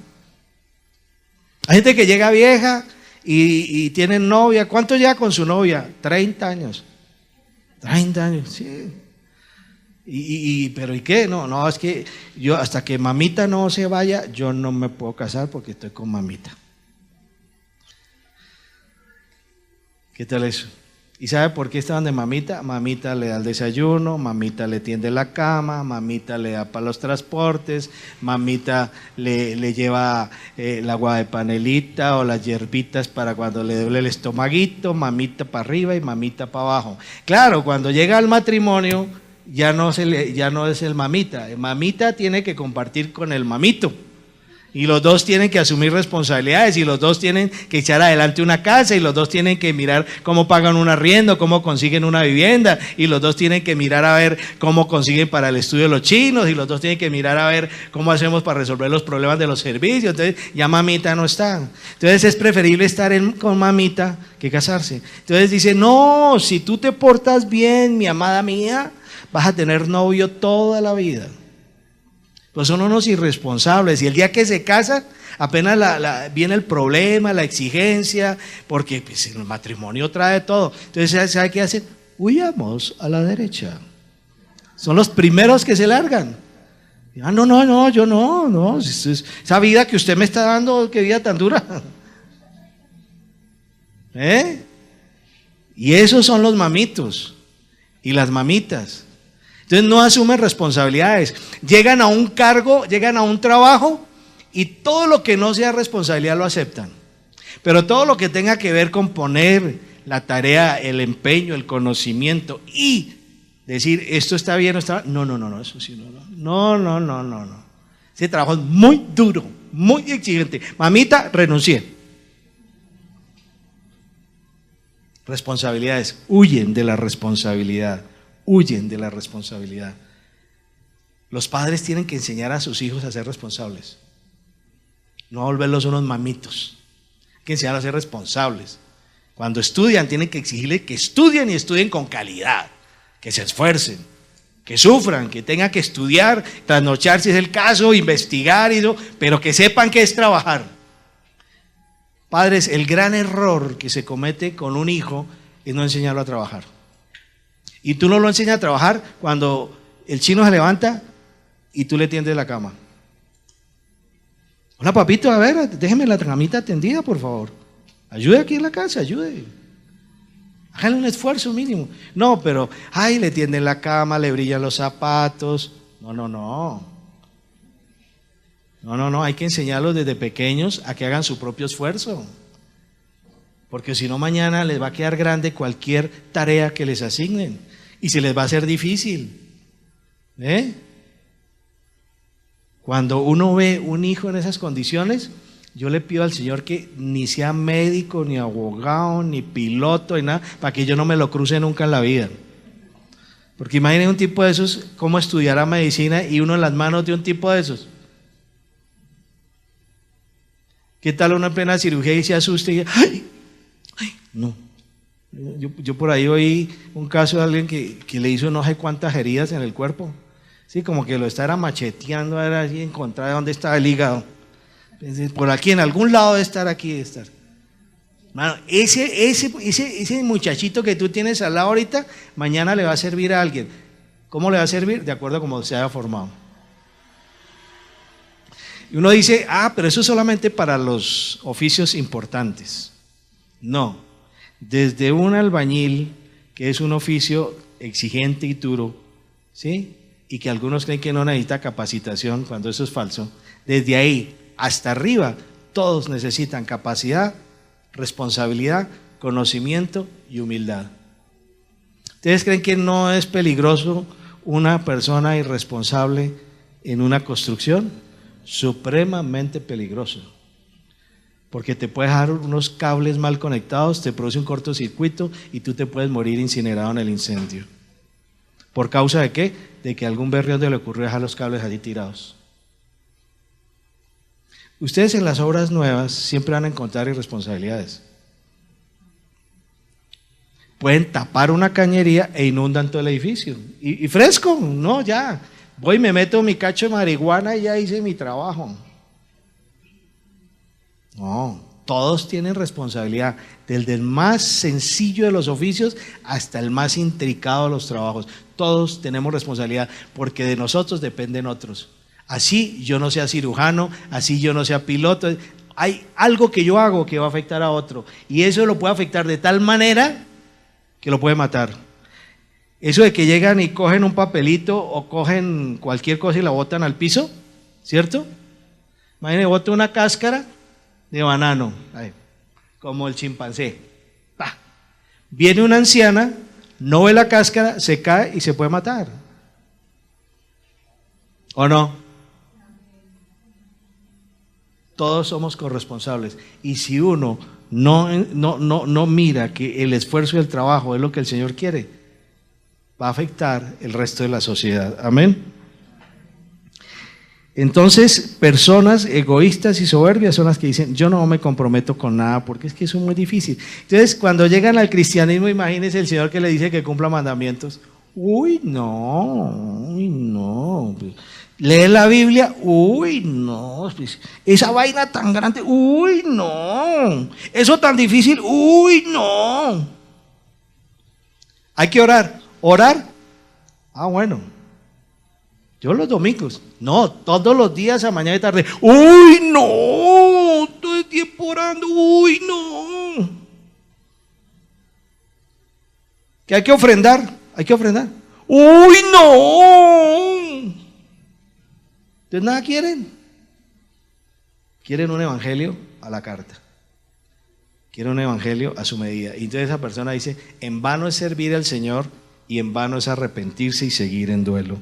Hay gente que llega vieja y tiene novia. ¿Cuánto lleva con su novia? 30 años. 30 años, sí. Pero ¿y qué? No, es que yo hasta que mamita no se vaya, yo no me puedo casar porque estoy con mamita. ¿Qué tal eso? ¿Y sabe por qué estaban de mamita? Mamita le da el desayuno, mamita le tiende la cama, mamita le da para los transportes, mamita le lleva el agua de panelita o las hierbitas para cuando le duele el estomaguito, mamita para arriba y mamita para abajo. Claro, cuando llega al matrimonio ya no es el mamita. El mamita tiene que compartir con el mamito. Y los dos tienen que asumir responsabilidades y los dos tienen que echar adelante una casa y los dos tienen que mirar cómo pagan un arriendo, cómo consiguen una vivienda y los dos tienen que mirar a ver cómo consiguen para el estudio de los chinos y los dos tienen que mirar a ver cómo hacemos para resolver los problemas de los servicios. Entonces ya mamita no está. Entonces es preferible estar con mamita que casarse. Entonces dice, no, si tú te portas bien, mi amada mía, vas a tener novio toda la vida. Pues son unos irresponsables y el día que se casan apenas viene el problema, la exigencia, porque pues, el matrimonio trae todo. Entonces, ¿sabe qué hacen? Huyamos a la derecha. Son los primeros que se largan. No, yo no. Esa vida que usted me está dando, qué vida tan dura. Y esos son los mamitos y las mamitas. Entonces no asumen responsabilidades, llegan a un cargo, llegan a un trabajo y todo lo que no sea responsabilidad lo aceptan. Pero todo lo que tenga que ver con poner la tarea, el empeño, el conocimiento y decir esto está bien o está mal. No, eso sí, no. Ese trabajo es muy duro, muy exigente. Mamita, renuncié. Responsabilidades, huyen de la responsabilidad. Los padres tienen que enseñar a sus hijos a ser responsables, no a volverlos unos mamitos. Hay que enseñarlos a ser responsables. Cuando estudian, tienen que exigirles que estudien y estudien con calidad, que se esfuercen, que sufran, que tengan que estudiar, trasnochar si es el caso, investigar, pero que sepan que es trabajar. Padres, el gran error que se comete con un hijo es no enseñarlo a trabajar. Y tú no lo enseñas a trabajar cuando el chino se levanta y tú le tiendes la cama. Hola papito, a ver, déjeme la camita tendida, por favor. Ayude aquí en la casa, ayude. Háganle un esfuerzo mínimo. No, pero, le tienden la cama, le brillan los zapatos. No, hay que enseñarlos desde pequeños a que hagan su propio esfuerzo. Porque si no, mañana les va a quedar grande cualquier tarea que les asignen y se les va a hacer difícil. Cuando uno ve un hijo en esas condiciones, yo le pido al Señor que ni sea médico, ni abogado, ni piloto, ni nada, para que yo no me lo cruce nunca en la vida. Porque imaginen un tipo de esos, cómo estudiará medicina y uno en las manos de un tipo de esos. ¿Qué tal uno en plena cirugía y se asusta y no? Yo por ahí oí un caso de alguien que le hizo no sé cuántas heridas en el cuerpo. Sí, como que lo estaba macheteando, era así, encontrar dónde estaba el hígado. Por aquí, en algún lado de estar aquí, Mano, ese muchachito que tú tienes al lado ahorita, mañana le va a servir a alguien. ¿Cómo le va a servir? De acuerdo a cómo se haya formado. Y uno dice, pero eso es solamente para los oficios importantes. No, desde un albañil, que es un oficio exigente y duro, ¿sí? Y que algunos creen que no necesita capacitación, cuando eso es falso. Desde ahí hasta arriba, todos necesitan capacidad, responsabilidad, conocimiento y humildad. ¿Ustedes creen que no es peligroso una persona irresponsable en una construcción? Supremamente peligroso. Porque te puede dejar unos cables mal conectados, te produce un cortocircuito y tú te puedes morir incinerado en el incendio. ¿Por causa de qué? De que a algún berriondo le ocurrió dejar los cables allí tirados. Ustedes en las obras nuevas siempre van a encontrar irresponsabilidades. Pueden tapar una cañería e inundan todo el edificio. Y fresco, no, ya. Voy y me meto mi cacho de marihuana y ya hice mi trabajo. No, todos tienen responsabilidad, desde el más sencillo de los oficios hasta el más intricado de los trabajos. Todos tenemos responsabilidad porque de nosotros dependen otros. Así yo no sea cirujano, así yo no sea piloto, hay algo que yo hago que va a afectar a otro y eso lo puede afectar de tal manera que lo puede matar. Eso de que llegan y cogen un papelito o cogen cualquier cosa y la botan al piso, ¿cierto? Imagínense, botan una cáscara de banano, como el chimpancé. Viene una anciana, no ve la cáscara, se cae y se puede matar. ¿O no? Todos somos corresponsables. Y si uno no mira que el esfuerzo y el trabajo es lo que el Señor quiere, va a afectar el resto de la sociedad. Amén. Entonces, personas egoístas y soberbias son las que dicen, yo no me comprometo con nada porque es que eso es muy difícil. Entonces, cuando llegan al cristianismo, imagínense el Señor que le dice que cumpla mandamientos. Uy, no. Lee la Biblia, no. Esa vaina tan grande, no. Eso tan difícil, no. Hay que orar. ¿Orar? Bueno. Yo los domingos, no, todos los días a mañana y tarde. No, todo el tiempo orando, no. ¿Que hay que ofrendar? Hay que ofrendar. No. Entonces nada quieren. Quieren un evangelio a la carta. quiere un evangelio a su medida. Y entonces esa persona dice, en vano es servir al Señor y en vano es arrepentirse y seguir en duelo.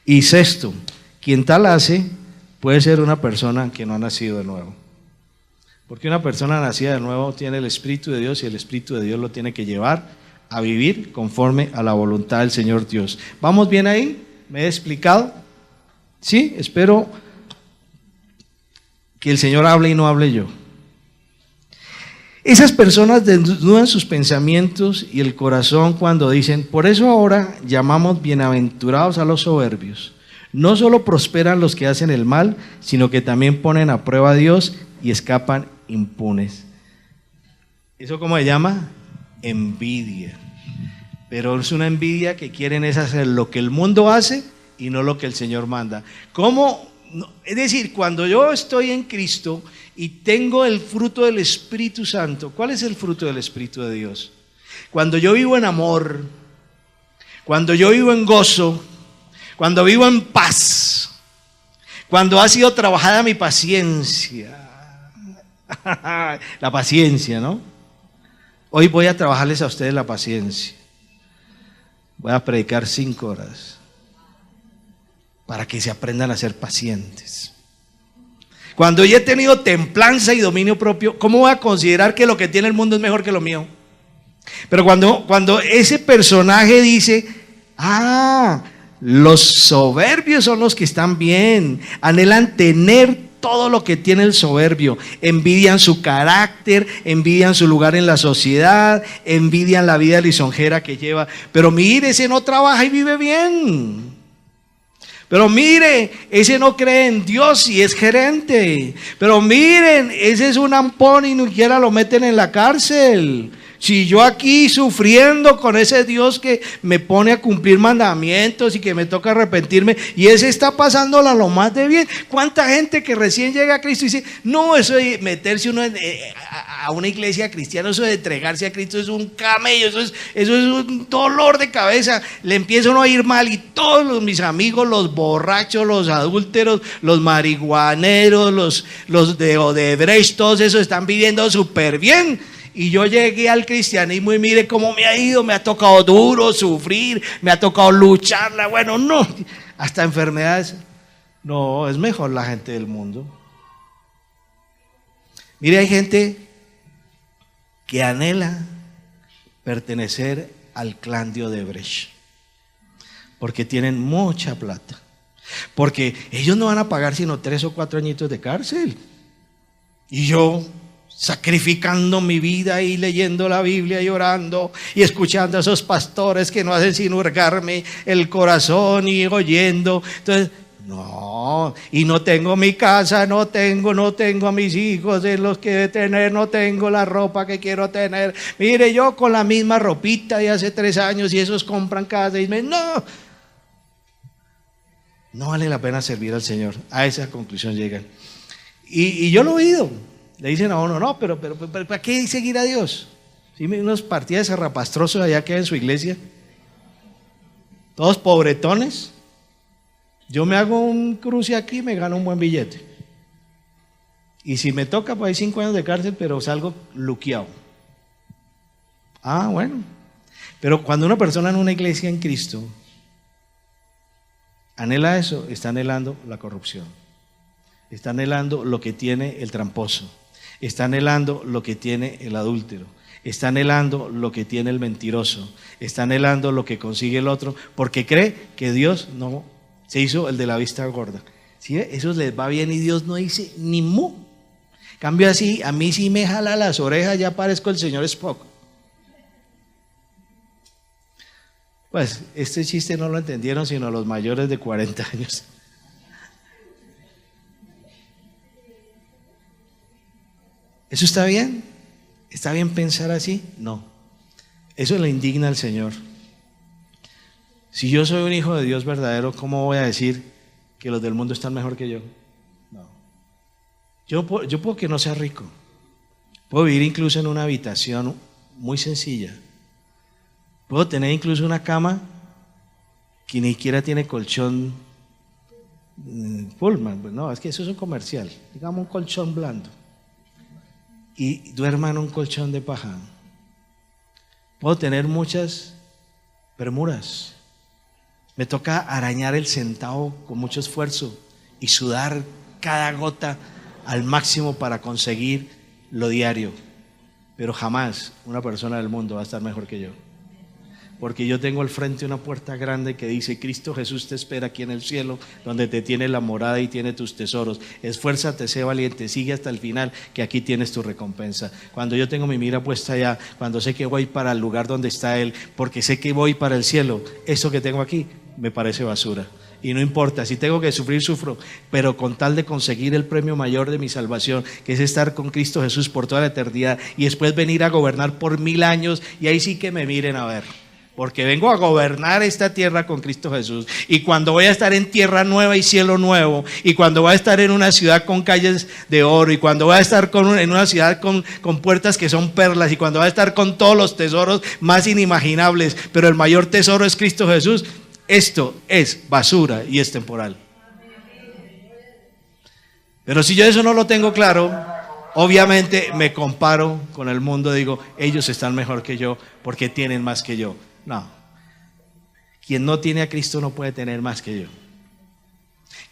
Y sexto, quien tal hace puede ser una persona que no ha nacido de nuevo. Porque una persona nacida de nuevo tiene el Espíritu de Dios y el Espíritu de Dios lo tiene que llevar a vivir conforme a la voluntad del Señor Dios. ¿Vamos bien ahí? ¿Me he explicado? Sí, espero que el Señor hable y no hable yo. Esas personas desnudan sus pensamientos y el corazón cuando dicen, por eso ahora llamamos bienaventurados a los soberbios. No solo prosperan los que hacen el mal, sino que también ponen a prueba a Dios y escapan impunes. ¿Eso cómo se llama? Envidia. Pero es una envidia que quieren es hacer lo que el mundo hace y no lo que el Señor manda. ¿Cómo? Es decir, cuando yo estoy en Cristo y tengo el fruto del Espíritu Santo, ¿cuál es el fruto del Espíritu de Dios? Cuando yo vivo en amor, cuando yo vivo en gozo, cuando vivo en paz, cuando ha sido trabajada mi paciencia, la paciencia, ¿no? Hoy voy a trabajarles a ustedes la paciencia. Voy a predicar 5 horas para que se aprendan a ser pacientes. Cuando yo he tenido templanza y dominio propio, ¿cómo voy a considerar que lo que tiene el mundo es mejor que lo mío? Pero cuando ese personaje dice, los soberbios son los que están bien, anhelan tener todo lo que tiene el soberbio, envidian su carácter, envidian su lugar en la sociedad, envidian la vida lisonjera que lleva. Pero mire, ese no trabaja y vive bien. Pero mire, ese no cree en Dios y es gerente. Pero miren, ese es un ampón y ni siquiera lo meten en la cárcel. Si yo aquí sufriendo con ese Dios que me pone a cumplir mandamientos y que me toca arrepentirme, y ese está pasándola lo más de bien. ¿Cuánta gente que recién llega a Cristo dice, no, eso de meterse uno a una iglesia cristiana, eso de entregarse a Cristo es un camello, eso es un dolor de cabeza, le empieza uno a ir mal y todos mis amigos, los borrachos, los adúlteros, los marihuaneros, los de Odebrecht, todos esos están viviendo súper bien. Y yo llegué al cristianismo y mire cómo me ha ido, me ha tocado duro sufrir, me ha tocado lucharla, bueno, no, hasta enfermedades. No, es mejor la gente del mundo. Mire, hay gente que anhela pertenecer al clan de Odebrecht, porque tienen mucha plata, porque ellos no van a pagar sino 3 o 4 añitos de cárcel. Y yo, sacrificando mi vida y leyendo la Biblia y orando y escuchando a esos pastores que no hacen sino hurgarme el corazón y oyendo. Entonces, no, y no tengo mi casa, no tengo a mis hijos en los que tener, no tengo la ropa que quiero tener. Mire, yo con la misma ropita de hace 3 años y esos compran cada 6 meses. No vale la pena servir al Señor. A esa conclusión llegan. Y yo lo he oído. Le dicen a uno, no, pero ¿para qué seguir a Dios? ¿Sí? Unos partidas de zarrapastrosos allá que hay en su iglesia, todos pobretones. Yo me hago un cruce aquí y me gano un buen billete. Y si me toca, pues hay 5 años de cárcel, pero salgo luqueado. Bueno. Pero cuando una persona en una iglesia en Cristo anhela eso, está anhelando la corrupción. Está anhelando lo que tiene el tramposo. Está anhelando lo que tiene el adúltero. Está anhelando lo que tiene el mentiroso. Está anhelando lo que consigue el otro, porque cree que Dios no se hizo el de la vista gorda. ¿Sí? Eso les va bien y Dios no dice ni mu. Cambio así, a mí sí me jala las orejas, ya parezco el señor Spock. Pues este chiste no lo entendieron sino los mayores de 40 años. ¿Eso está bien? ¿Está bien pensar así? No. Eso le indigna al Señor. Si yo soy un hijo de Dios verdadero, ¿cómo voy a decir que los del mundo están mejor que yo? No. Yo puedo que no sea rico. Puedo vivir incluso en una habitación muy sencilla. Puedo tener incluso una cama que ni siquiera tiene colchón Pullman. No, es que eso es un comercial. Digamos un colchón blando. y duerma en un colchón de paja. Puedo tener muchas bermudas. Me toca arañar el centavo con mucho esfuerzo y sudar cada gota al máximo para conseguir lo diario. Pero jamás una persona del mundo va a estar mejor que yo. Porque yo tengo al frente una puerta grande que dice: Cristo Jesús te espera aquí en el cielo, donde te tiene la morada y tiene tus tesoros. Esfuérzate, sé valiente, sigue hasta el final, que aquí tienes tu recompensa. Cuando yo tengo mi mira puesta allá, cuando sé que voy para el lugar donde está Él, porque sé que voy para el cielo, eso que tengo aquí me parece basura. Y no importa, si tengo que sufrir, sufro, pero con tal de conseguir el premio mayor de mi salvación, que es estar con Cristo Jesús por toda la eternidad y después venir a gobernar por 1000 años, y ahí sí que me miren a ver. Porque vengo a gobernar esta tierra con Cristo Jesús. Y cuando voy a estar en tierra nueva y cielo nuevo, y cuando voy a estar en una ciudad con calles de oro, y cuando voy a estar en una ciudad con puertas que son perlas, y cuando voy a estar con todos los tesoros más inimaginables, pero el mayor tesoro es Cristo Jesús, esto es basura y es temporal. Pero si yo eso no lo tengo claro, obviamente me comparo con el mundo, digo, ellos están mejor que yo porque tienen más que yo. No, quien no tiene a Cristo no puede tener más que yo.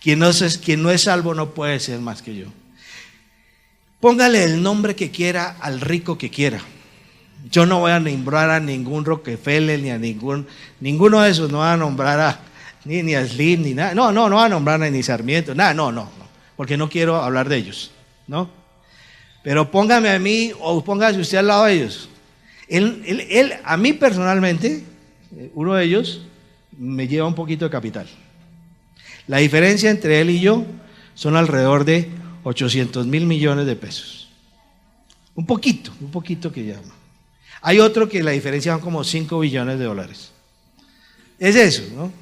Quien no es salvo no puede ser más que yo. Póngale el nombre que quiera al rico que quiera. Yo no voy a nombrar a ningún Rockefeller ni a ninguno de esos. No voy a nombrar ni a Slim ni nada. No voy a nombrar a ni Sarmiento, nada, no, porque no quiero hablar de ellos, ¿no? Pero póngame a mí o póngase usted al lado de ellos. Él, a mí personalmente, uno de ellos me lleva un poquito de capital. La diferencia entre él y yo son alrededor de 800,000 millones de pesos. Un poquito que llama. Hay otro que la diferencia son como 5 billones de dólares. Es eso, ¿no?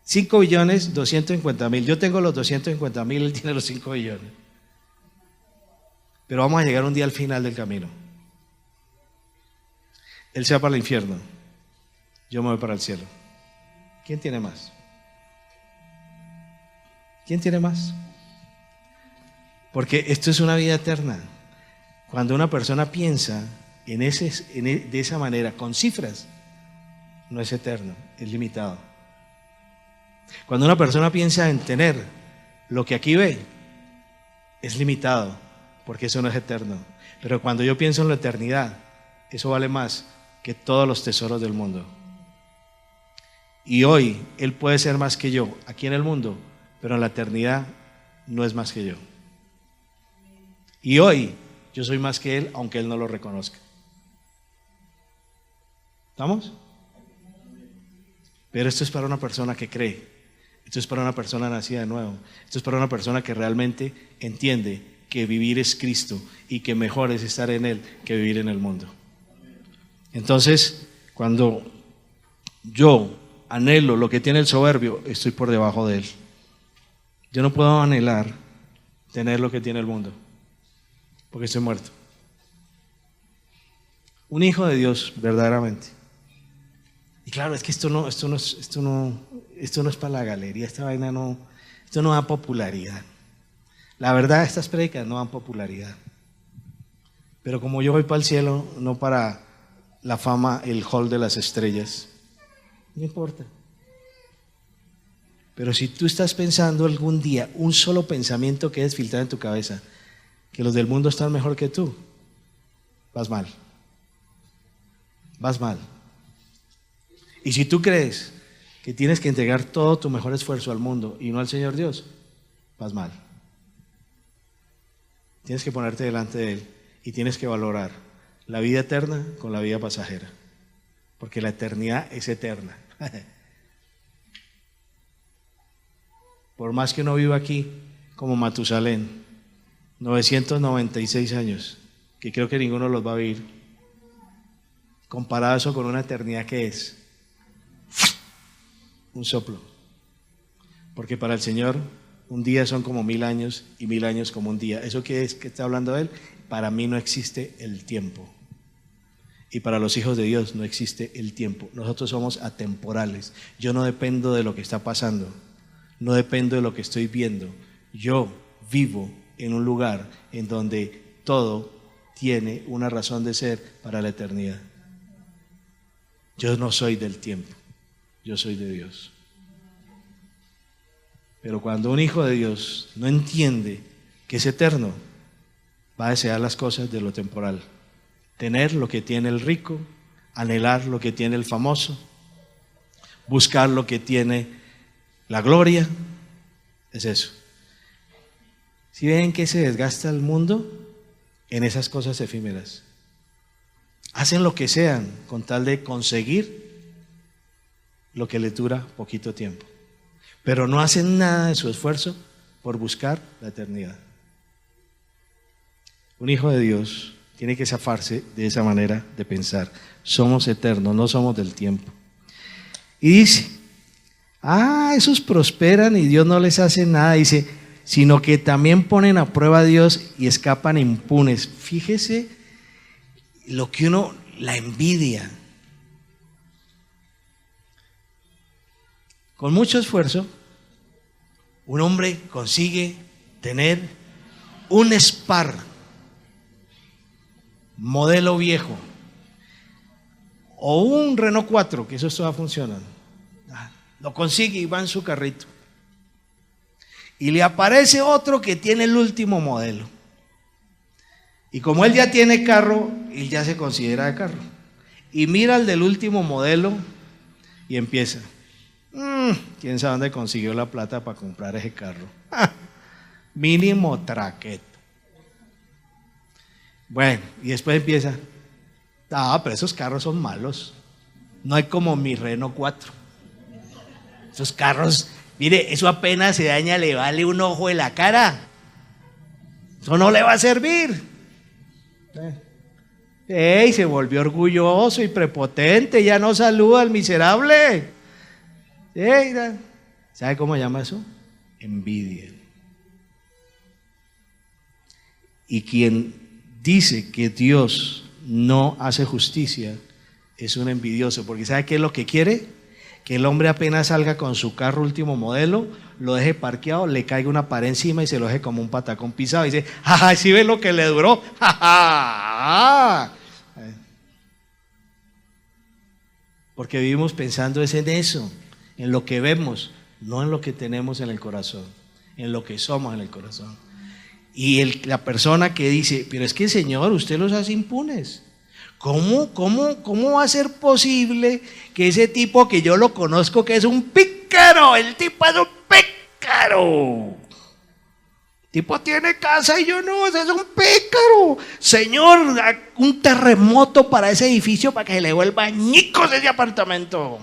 5 billones 250,000. Yo tengo los 250,000, él tiene los 5 billones. Pero vamos a llegar un día al final del camino. Él se va para el infierno, yo me voy para el cielo. ¿Quién tiene más? ¿Quién tiene más? Porque esto es una vida eterna. Cuando una persona piensa de esa manera, con cifras, no es eterno, es limitado. Cuando una persona piensa en tener lo que aquí ve, es limitado, porque eso no es eterno. Pero cuando yo pienso en la eternidad, eso vale más que todos los tesoros del mundo. Y hoy Él puede ser más que yo aquí en el mundo, pero en la eternidad no es más que yo. Y hoy yo soy más que Él, aunque Él no lo reconozca. ¿Estamos? Pero esto es para una persona que cree. Esto es para una persona nacida de nuevo. Esto es para una persona que realmente entiende que vivir es Cristo y que mejor es estar en Él que vivir en el mundo. Entonces, cuando yo anhelo lo que tiene el soberbio, estoy por debajo de él. Yo no puedo anhelar tener lo que tiene el mundo, porque estoy muerto. Un hijo de Dios, verdaderamente. Y claro, es que esto no es para la galería, esto no da popularidad. La verdad, estas prédicas no dan popularidad. Pero como yo voy para el cielo, no para la fama, el hall de las estrellas, no importa. Pero si tú estás pensando algún día, un solo pensamiento que es filtrar en tu cabeza, que los del mundo están mejor que tú, vas mal. Vas mal. Y si tú crees que tienes que entregar todo tu mejor esfuerzo al mundo y no al Señor Dios, vas mal. Tienes que ponerte delante de Él y tienes que valorar la vida eterna con la vida pasajera, porque la eternidad es eterna. Por más que uno viva aquí como Matusalén, 996 años, que creo que ninguno los va a vivir, comparado eso con una eternidad que es un soplo. Porque para el Señor un día son como 1000 años y 1000 años como un día. ¿Eso qué es que está hablando Él? Para mí no existe el tiempo. Y para los hijos de Dios no existe el tiempo. Nosotros somos atemporales. Yo no dependo de lo que está pasando. No dependo de lo que estoy viendo. Yo vivo en un lugar en donde todo tiene una razón de ser para la eternidad. Yo no soy del tiempo, yo soy de Dios. Pero cuando un hijo de Dios no entiende que es eterno, va a desear las cosas de lo temporal. Tener lo que tiene el rico, anhelar lo que tiene el famoso, buscar lo que tiene la gloria, es eso. ¿Sí ven que se desgasta el mundo? En esas cosas efímeras. Hacen lo que sean con tal de conseguir lo que les dura poquito tiempo. Pero no hacen nada de su esfuerzo por buscar la eternidad. Un hijo de Dios tiene que zafarse de esa manera de pensar. Somos eternos, no somos del tiempo. Y dice, esos prosperan y Dios no les hace nada. Dice, sino que también ponen a prueba a Dios y escapan impunes. Fíjese lo que la envidia. Con mucho esfuerzo, un hombre consigue tener un Spar, modelo viejo, o un Renault 4, que esos todavía funcionan. Lo consigue y va en su carrito. Y le aparece otro que tiene el último modelo. Y como él ya tiene carro, él ya se considera de carro. Y mira el del último modelo y empieza. ¿Quién sabe dónde consiguió la plata para comprar ese carro? Mínimo traqueto. Bueno, y después empieza. Pero esos carros son malos. No hay como mi Renault 4. Esos carros, mire, eso apenas se daña, le vale un ojo de la cara. Eso no le va a servir. Se volvió orgulloso y prepotente, ya no saluda al miserable. ¿Sabe cómo llama eso? Envidia. Y quien dice que Dios no hace justicia es un envidioso, porque ¿sabe qué es lo que quiere? Que el hombre apenas salga con su carro último modelo, lo deje parqueado, le caiga una pared encima y se lo deje como un patacón pisado y dice, ¿sí ve lo que le duró? Porque vivimos pensando es en eso, en lo que vemos, no en lo que tenemos en el corazón, en lo que somos en el corazón. Y la persona que dice, pero es que Señor, usted los hace impunes. ¿Cómo va a ser posible que ese tipo que yo lo conozco, que es un pícaro, el tipo es un pícaro? El tipo tiene casa y yo no, ese es un pícaro. Señor, un terremoto para ese edificio para que se le vuelva añicos ese apartamento.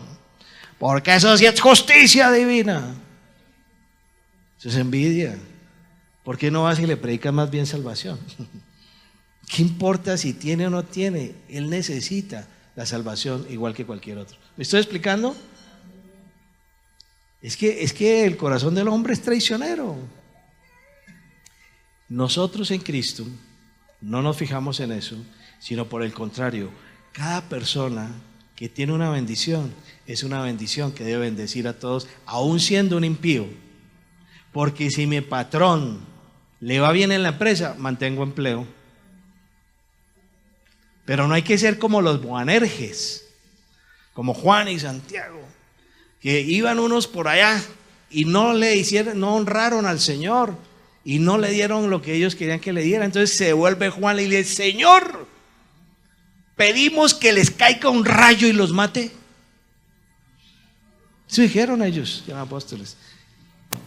Porque eso sí es justicia divina. Eso es envidia. ¿Por qué no vas y le predicas más bien salvación? ¿Qué importa si tiene o no tiene? Él necesita la salvación igual que cualquier otro. ¿Me estoy explicando? Es que el corazón del hombre es traicionero. Nosotros en Cristo no nos fijamos en eso, sino por el contrario, cada persona que tiene una bendición es una bendición que debe bendecir a todos, aún siendo un impío. Porque si mi patrón le va bien en la empresa, mantengo empleo. Pero no hay que ser como los Boanerges, como Juan y Santiago, que iban unos por allá y no honraron al Señor y no le dieron lo que ellos querían que le dieran. Entonces se devuelve Juan y le dice, Señor, pedimos que les caiga un rayo y los mate. Eso dijeron ellos, ya apóstoles.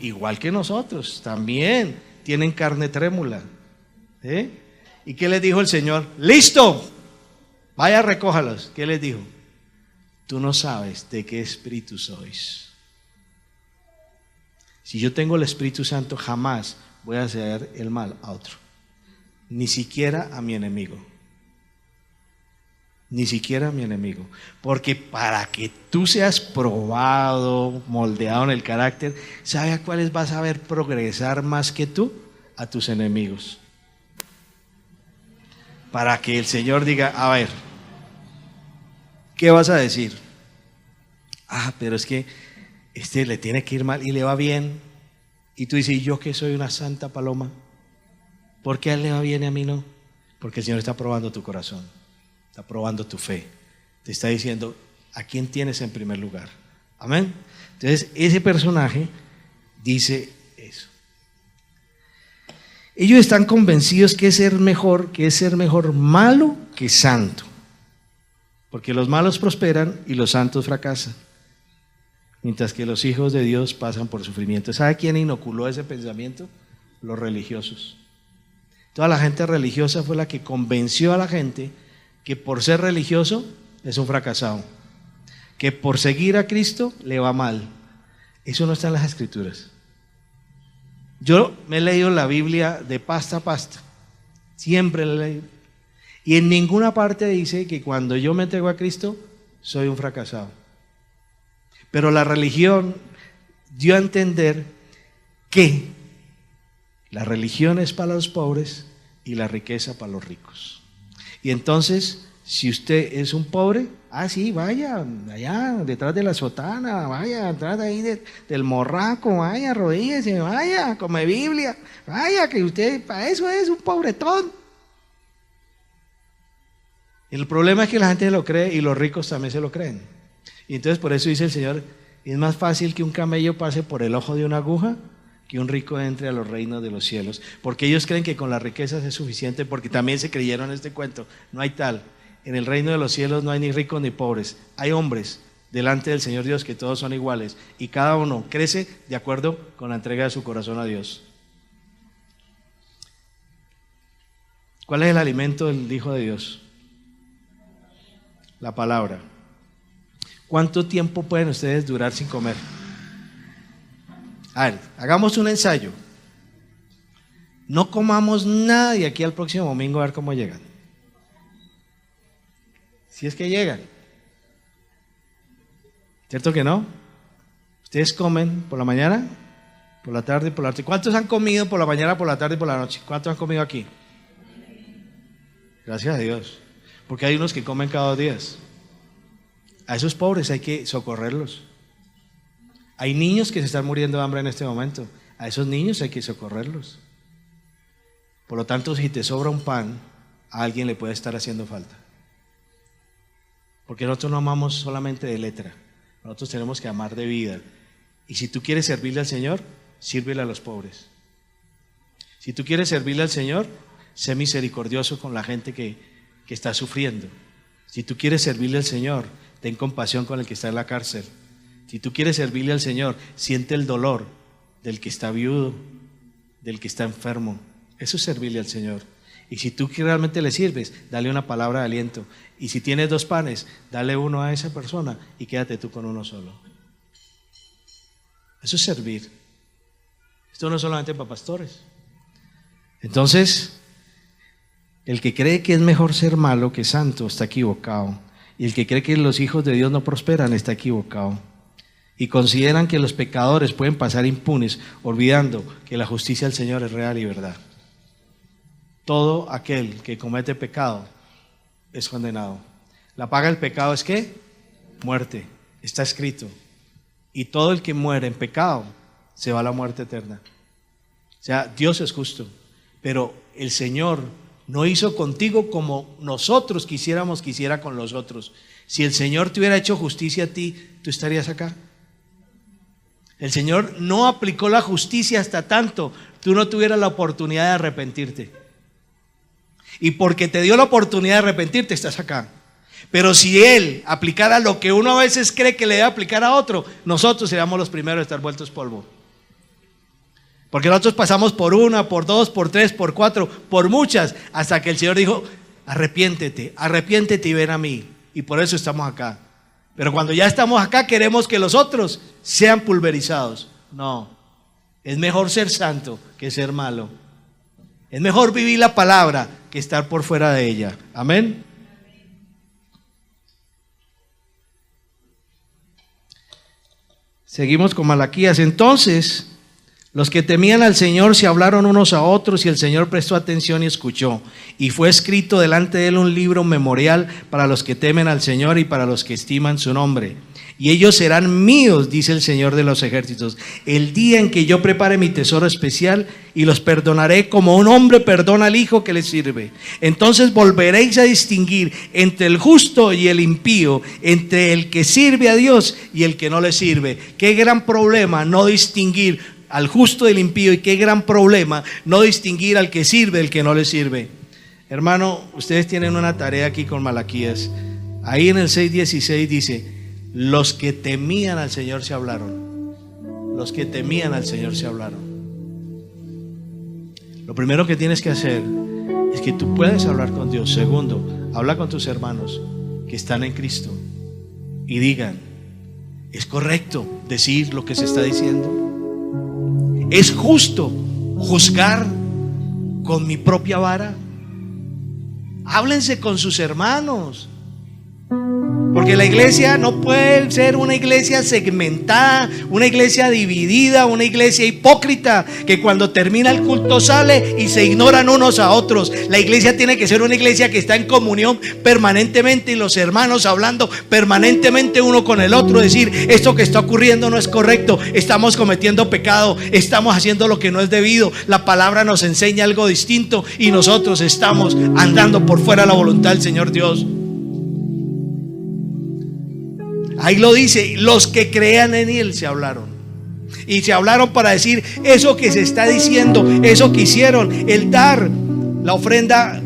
Igual que nosotros, también tienen carne trémula. ¿Y qué les dijo el Señor? ¡Listo! Vaya, recójalos. ¿Qué les dijo? Tú no sabes de qué espíritu sois. Si yo tengo el Espíritu Santo, jamás voy a hacer el mal a otro. Ni siquiera a mi enemigo. Ni siquiera a mi enemigo. Porque para que tú seas probado, moldeado en el carácter, ¿sabe a cuáles vas a ver progresar más que tú? A tus enemigos. Para que el Señor diga, a ver, ¿qué vas a decir? Pero es que le tiene que ir mal y le va bien. Y tú dices, ¿y yo que soy una santa paloma? ¿Por qué a él le va bien y a mí no? Porque el Señor está probando tu corazón, está probando tu fe. Te está diciendo, ¿a quién tienes en primer lugar? Amén. Entonces, ese personaje dice eso. Ellos están convencidos que es ser mejor malo que santo. Porque los malos prosperan y los santos fracasan. Mientras que los hijos de Dios pasan por sufrimiento. ¿Sabe quién inoculó ese pensamiento? Los religiosos. Toda la gente religiosa fue la que convenció a la gente que por ser religioso es un fracasado, que por seguir a Cristo le va mal. Eso no está en las Escrituras. Yo me he leído la Biblia de pasta a pasta, siempre la he leído, y en ninguna parte dice que cuando yo me entrego a Cristo soy un fracasado. Pero la religión dio a entender que la religión es para los pobres y la riqueza para los ricos. Y entonces, si usted es un pobre, sí, vaya allá detrás de la sotana, vaya detrás de ahí del morraco, vaya, arrodíllese, vaya, come Biblia, vaya, que usted para eso es un pobretón. El problema es que la gente lo cree y los ricos también se lo creen. Y entonces por eso dice el Señor, es más fácil que un camello pase por el ojo de una aguja que un rico entre a los reinos de los cielos. Porque ellos creen que con las riquezas es suficiente, porque también se creyeron este cuento. No hay tal. En el reino de los cielos no hay ni ricos ni pobres. Hay hombres delante del Señor Dios que todos son iguales. Y cada uno crece de acuerdo con la entrega de su corazón a Dios. ¿Cuál es el alimento del Hijo de Dios? La palabra. ¿Cuánto tiempo pueden ustedes durar sin comer? A ver, hagamos un ensayo. No comamos nada de aquí al próximo domingo a ver cómo llegan. Si es que llegan. ¿Cierto que no? Ustedes comen por la mañana, por la tarde y por la noche. ¿Cuántos han comido por la mañana, por la tarde y por la noche? ¿Cuántos han comido aquí? Gracias a Dios. Porque hay unos que comen cada 2 días. A esos pobres hay que socorrerlos. Hay niños que se están muriendo de hambre en este momento. A esos niños hay que socorrerlos. Por lo tanto, si te sobra un pan, a alguien le puede estar haciendo falta. Porque nosotros no amamos solamente de letra. Nosotros tenemos que amar de vida. Y si tú quieres servirle al Señor, sírvele a los pobres. Si tú quieres servirle al Señor, sé misericordioso con la gente que está sufriendo. Si tú quieres servirle al Señor, ten compasión con el que está en la cárcel. Si tú quieres servirle al Señor, siente el dolor del que está viudo, del que está enfermo. Eso es servirle al Señor. Y si tú realmente le sirves, dale una palabra de aliento. Y si tienes 2 panes, dale uno a esa persona y quédate tú con uno solo. Eso es servir. Esto no es solamente para pastores. Entonces, el que cree que es mejor ser malo que santo está equivocado. Y el que cree que los hijos de Dios no prosperan está equivocado. Y consideran que los pecadores pueden pasar impunes, olvidando que la justicia del Señor es real y verdad. Todo aquel que comete pecado es condenado. La paga del pecado es ¿qué? Muerte. Está escrito. Y todo el que muere en pecado se va a la muerte eterna. O sea, Dios es justo, pero el Señor no hizo contigo como nosotros quisiéramos que hiciera con los otros. Si el Señor te hubiera hecho justicia a ti, ¿tú estarías acá? El Señor no aplicó la justicia hasta tanto tú no tuvieras la oportunidad de arrepentirte. Y porque te dio la oportunidad de arrepentirte, estás acá. Pero si Él aplicara lo que uno a veces cree que le debe aplicar a otro, nosotros seríamos los primeros de estar vueltos polvo. Porque nosotros pasamos por 1, por 2, por 3, por 4, por muchas, hasta que el Señor dijo, arrepiéntete y ven a mí. Y por eso estamos acá. Pero cuando ya estamos acá, queremos que los otros sean pulverizados. No, es mejor ser santo que ser malo. Es mejor vivir la palabra que estar por fuera de ella. Amén. Seguimos con Malaquías. Entonces, los que temían al Señor se hablaron unos a otros y el Señor prestó atención y escuchó. Y fue escrito delante de él un libro memorial para los que temen al Señor y para los que estiman su nombre. y ellos serán míos, dice el Señor de los ejércitos, el día en que yo prepare mi tesoro especial y los perdonaré como un hombre perdona al hijo que le sirve. Entonces volveréis a distinguir entre el justo y el impío, entre el que sirve a Dios y el que no le sirve. Qué gran problema no distinguir al justo del impío, y qué gran problema no distinguir al que sirve del que no le sirve. Hermano, ustedes tienen una tarea aquí con Malaquías. Ahí en el 6:16 dice: los que temían al Señor se hablaron. Los que temían al Señor se hablaron. Lo primero que tienes que hacer es que tú puedes hablar con Dios. Segundo, habla con tus hermanos que están en Cristo y digan: ¿es correcto decir lo que se está diciendo? ¿Es justo juzgar con mi propia vara? Háblense con sus hermanos. Porque la iglesia no puede ser una iglesia segmentada, una iglesia dividida, una iglesia hipócrita, que cuando termina el culto sale y se ignoran unos a otros. La iglesia tiene que ser una iglesia que está en comunión permanentemente, y los hermanos hablando permanentemente uno con el otro, decir: esto que está ocurriendo no es correcto, estamos cometiendo pecado, estamos haciendo lo que no es debido, la palabra nos enseña algo distinto y nosotros estamos andando por fuera de la voluntad del Señor Dios. Ahí lo dice: los que crean en Él se hablaron. Y se hablaron para decir eso que se está diciendo, eso que hicieron, el dar la ofrenda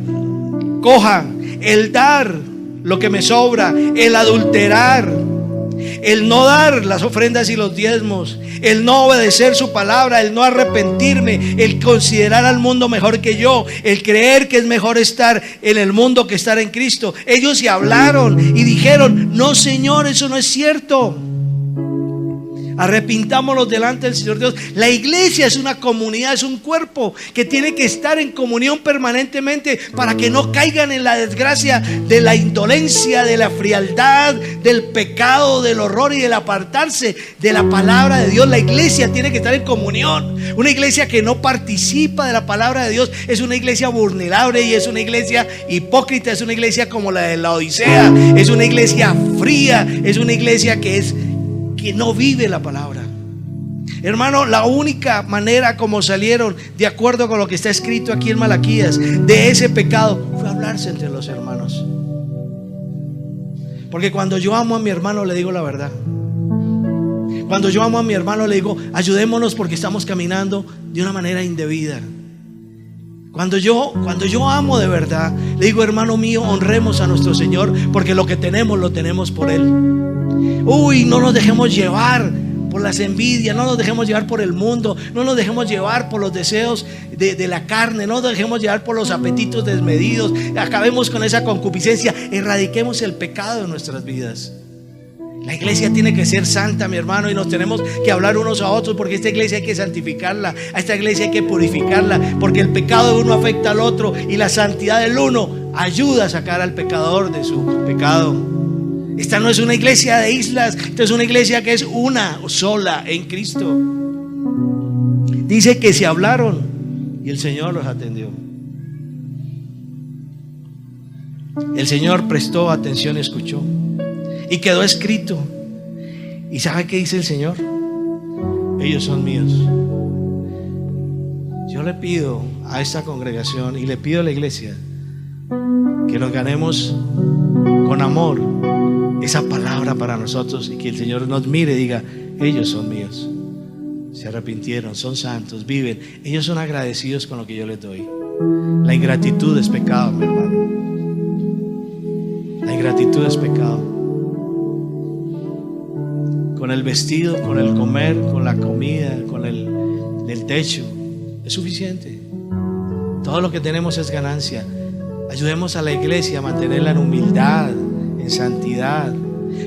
coja, el dar lo que me sobra, el adulterar, el no dar las ofrendas y los diezmos, el no obedecer su palabra, el no arrepentirme, el considerar al mundo mejor que yo, el creer que es mejor estar en el mundo que estar en Cristo. Ellos se hablaron y dijeron: no, Señor, eso no es cierto. Arrepintámonos delante del Señor Dios. La iglesia es una comunidad, es un cuerpo que tiene que estar en comunión permanentemente para que no caigan en la desgracia de la indolencia, de la frialdad, del pecado, del horror y del apartarse de la palabra de Dios. La iglesia tiene que estar en comunión. Una iglesia que no participa de la palabra de Dios es una iglesia vulnerable y es una iglesia hipócrita, es una iglesia como la de la Odisea, es una iglesia fría, es una iglesia que no vive la palabra. Hermano, la única manera como salieron, de acuerdo con lo que está escrito aquí en Malaquías, de ese pecado, fue hablarse entre los hermanos. Porque cuando yo amo a mi hermano, le digo la verdad. Cuando yo amo a mi hermano, le digo: ayudémonos porque estamos caminando de una manera indebida. Cuando yo amo de verdad, le digo: hermano mío, honremos a nuestro Señor, porque lo que tenemos lo tenemos por Él. Uy, no nos dejemos llevar por las envidias, no nos dejemos llevar por el mundo, no nos dejemos llevar por los deseos de la carne, no nos dejemos llevar por los apetitos desmedidos. Acabemos con esa concupiscencia, erradiquemos el pecado de nuestras vidas. La iglesia tiene que ser santa, mi hermano, y nos tenemos que hablar unos a otros, porque esta iglesia hay que santificarla, a esta iglesia hay que purificarla, porque el pecado de uno afecta al otro y la santidad del uno ayuda a sacar al pecador de su pecado. Esta no es una iglesia de islas, esta es una iglesia que es una sola en Cristo. Dice que se hablaron y el Señor los atendió. El Señor prestó atención, escuchó y quedó escrito. ¿Y sabe qué dice el Señor? Ellos son míos. Yo le pido a esta congregación y le pido a la iglesia que nos ganemos con amor esa palabra para nosotros, y que el Señor nos mire y diga: ellos son míos, se arrepintieron, son santos, viven, ellos son agradecidos con lo que yo les doy. La ingratitud es pecado, mi hermano. La ingratitud es pecado. Con el vestido, con el comer, con la comida, con el techo, es suficiente. Todo lo que tenemos es ganancia. Ayudemos a la iglesia a mantenerla en humildad, en santidad.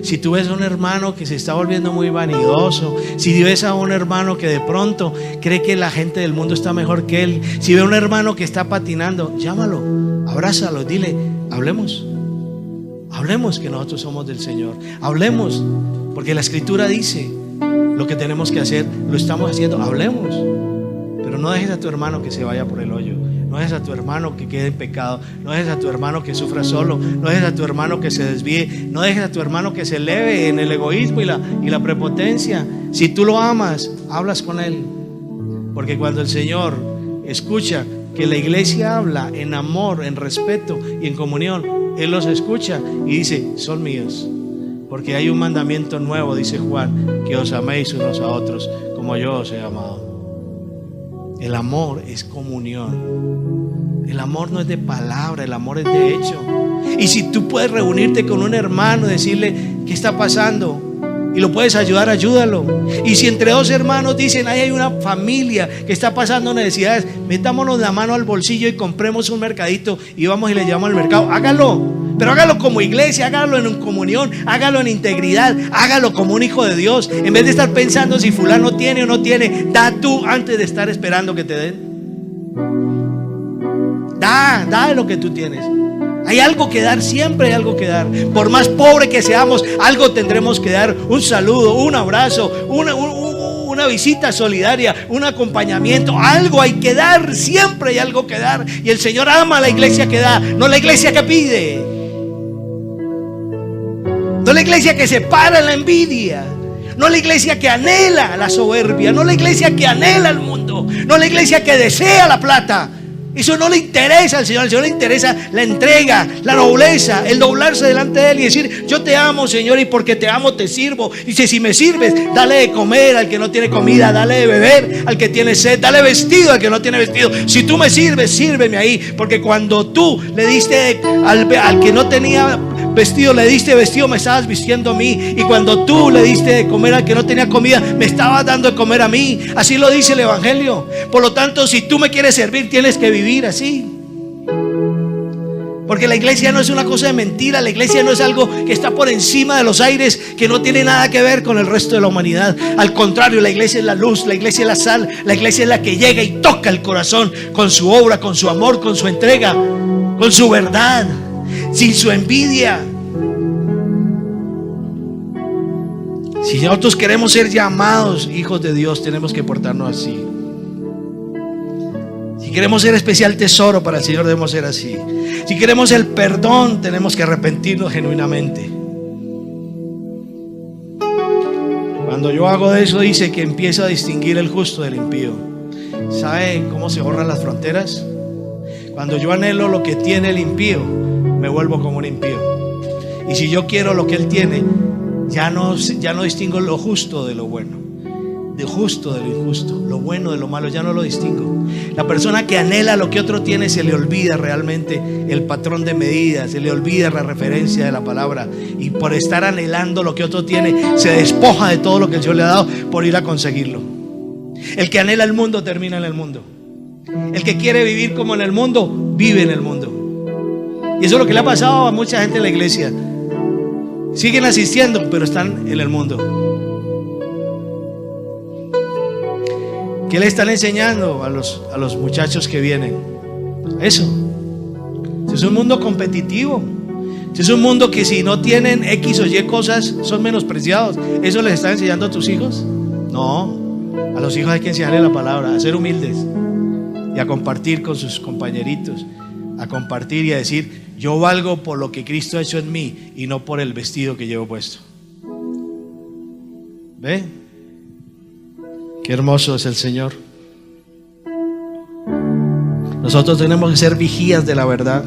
Si tú ves a un hermano que se está volviendo muy vanidoso, si ves a un hermano que de pronto cree que la gente del mundo está mejor que él, si ve a un hermano que está patinando, llámalo, abrázalo, dile: hablemos que nosotros somos del Señor, hablemos, porque la Escritura dice lo que tenemos que hacer, lo estamos haciendo, hablemos. Pero no dejes a tu hermano que se vaya por el hoyo, No dejes a tu hermano que quede en pecado. No dejes a tu hermano que sufra solo. No dejes a tu hermano que se desvíe. No dejes a tu hermano que se eleve en el egoísmo y la prepotencia. Si tú lo amas, hablas con él. Porque cuando el Señor escucha que la iglesia habla en amor, en respeto y en comunión, Él los escucha y dice: son míos. Porque hay un mandamiento nuevo, dice Juan, que os améis unos a otros como yo os he amado. El amor es comunión. El amor no es de palabra, el amor es de hecho. Y si tú puedes reunirte con un hermano y decirle qué está pasando y lo puedes ayudar, ayúdalo. Y si entre dos hermanos dicen: ahí hay una familia que está pasando necesidades, metámonos la mano al bolsillo y compremos un mercadito y vamos y le llevamos al mercado. Hágalo. Pero hágalo como iglesia, hágalo en comunión, hágalo en integridad, hágalo como un hijo de Dios. En vez de estar pensando si fulano tiene o no tiene, da tú antes de estar esperando que te den. Da de lo que tú tienes. Hay algo que dar, siempre hay algo que dar. Por más pobre que seamos, algo tendremos que dar. Un saludo, un abrazo, una visita solidaria, un acompañamiento. Algo hay que dar, siempre hay algo que dar. Y el Señor ama a la iglesia que da, no la iglesia que pide. No la iglesia que se para en la envidia. No la iglesia que anhela la soberbia. No la iglesia que anhela el mundo. No la iglesia que desea la plata. Eso no le interesa al Señor. Al Señor le interesa la entrega, la nobleza, el doblarse delante de Él y decir: yo te amo, Señor, y porque te amo te sirvo. Dice: si me sirves, dale de comer al que no tiene comida, dale de beber al que tiene sed, dale vestido al que no tiene vestido. Si tú me sirves, sírveme ahí. Porque cuando tú le diste al que no tenía vestido, le diste vestido, me estabas vistiendo a mí. Y cuando tú le diste de comer al que no tenía comida, me estabas dando de comer a mí. Así lo dice el Evangelio. Por lo tanto, si tú me quieres servir, tienes que vivir así. Porque la iglesia no es una cosa de mentira. La iglesia no es algo que está por encima de los aires, que no tiene nada que ver con el resto de la humanidad. Al contrario, la iglesia es la luz, la iglesia es la sal. La iglesia es la que llega y toca el corazón con su obra, con su amor, con su entrega, con su verdad, sin su envidia. Si nosotros queremos ser llamados hijos de Dios, tenemos que portarnos así. Si queremos ser especial tesoro para el Señor, debemos ser así. Si queremos el perdón, tenemos que arrepentirnos genuinamente. Cuando yo hago de eso, dice que empiezo a distinguir el justo del impío. ¿Sabe cómo se borran las fronteras? Cuando yo anhelo lo que tiene el impío, me vuelvo como un impío. Y si yo quiero lo que él tiene, ya no distingo lo justo de lo bueno, de justo de lo injusto, lo bueno de lo malo, ya no lo distingo. La persona que anhela lo que otro tiene, se le olvida realmente el patrón de medida, se le olvida la referencia de la palabra, y por estar anhelando lo que otro tiene, se despoja de todo lo que el Señor le ha dado por ir a conseguirlo. El que anhela el mundo termina en el mundo. El que quiere vivir como en el mundo, vive en el mundo. Y eso es lo que le ha pasado a mucha gente en la iglesia. Siguen asistiendo, pero están en el mundo. ¿Qué le están enseñando a los muchachos que vienen? Eso. Es un mundo competitivo. Es un mundo que si no tienen X o Y cosas, son menospreciados. ¿Eso les está enseñando a tus hijos? No. A los hijos hay que enseñarles la palabra, a ser humildes y a compartir con sus compañeritos, a compartir y a decir: yo valgo por lo que Cristo ha hecho en mí y no por el vestido que llevo puesto. ¿Ve? Qué hermoso es el Señor. Nosotros tenemos que ser vigías de la verdad.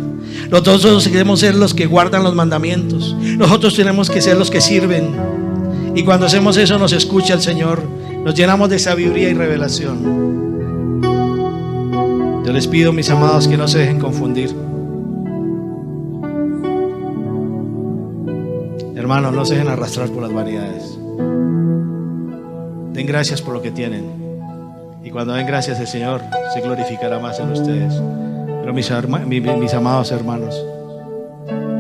Nosotros queremos ser los que guardan los mandamientos. Nosotros tenemos que ser los que sirven. Y cuando hacemos eso, nos escucha el Señor. Nos llenamos de sabiduría y revelación. Yo les pido, mis amados, que no se dejen confundir. Hermanos, no se dejen arrastrar por las vanidades. Den gracias por lo que tienen. Y cuando den gracias, el Señor se glorificará más en ustedes. Pero mis amados hermanos,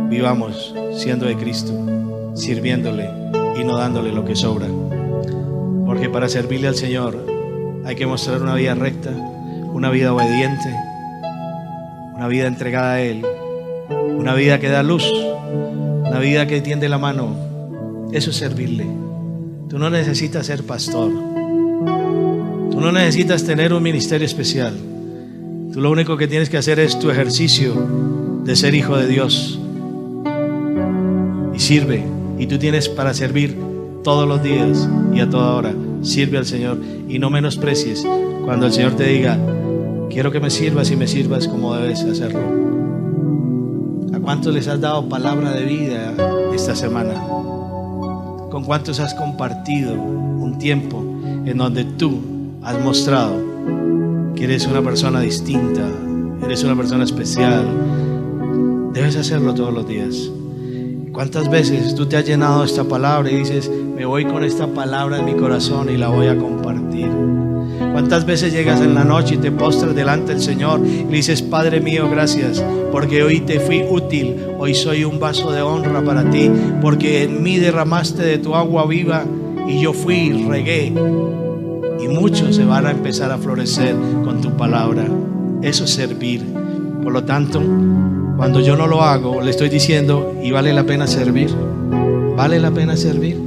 vivamos siendo de Cristo, sirviéndole y no dándole lo que sobra. Porque para servirle al Señor hay que mostrar una vida recta, una vida obediente, una vida entregada a Él, una vida que da luz, una vida que tiende la mano. Eso es servirle. Tú no necesitas ser pastor. Tú no necesitas tener un ministerio especial. Tú lo único que tienes que hacer es tu ejercicio de ser hijo de Dios. Y sirve. Y tú tienes para servir todos los días y a toda hora. Sirve al Señor y no menosprecies cuando el Señor te diga: quiero que me sirvas y me sirvas como debes hacerlo. ¿A cuántos les has dado palabra de vida esta semana? ¿Con cuántos has compartido un tiempo en donde tú has mostrado que eres una persona distinta, eres una persona especial? Debes hacerlo todos los días. ¿Cuántas veces tú te has llenado de esta palabra y dices: me voy con esta palabra en mi corazón y la voy a compartir? ¿Cuántas veces llegas en la noche y te postras delante del Señor y le dices: Padre mío, gracias, porque hoy te fui útil, hoy soy un vaso de honra para ti, porque en mí derramaste de tu agua viva y yo fui y regué, y muchos se van a empezar a florecer con tu palabra? Eso es servir. Por lo tanto, cuando yo no lo hago, le estoy diciendo: y vale la pena servir, vale la pena servir.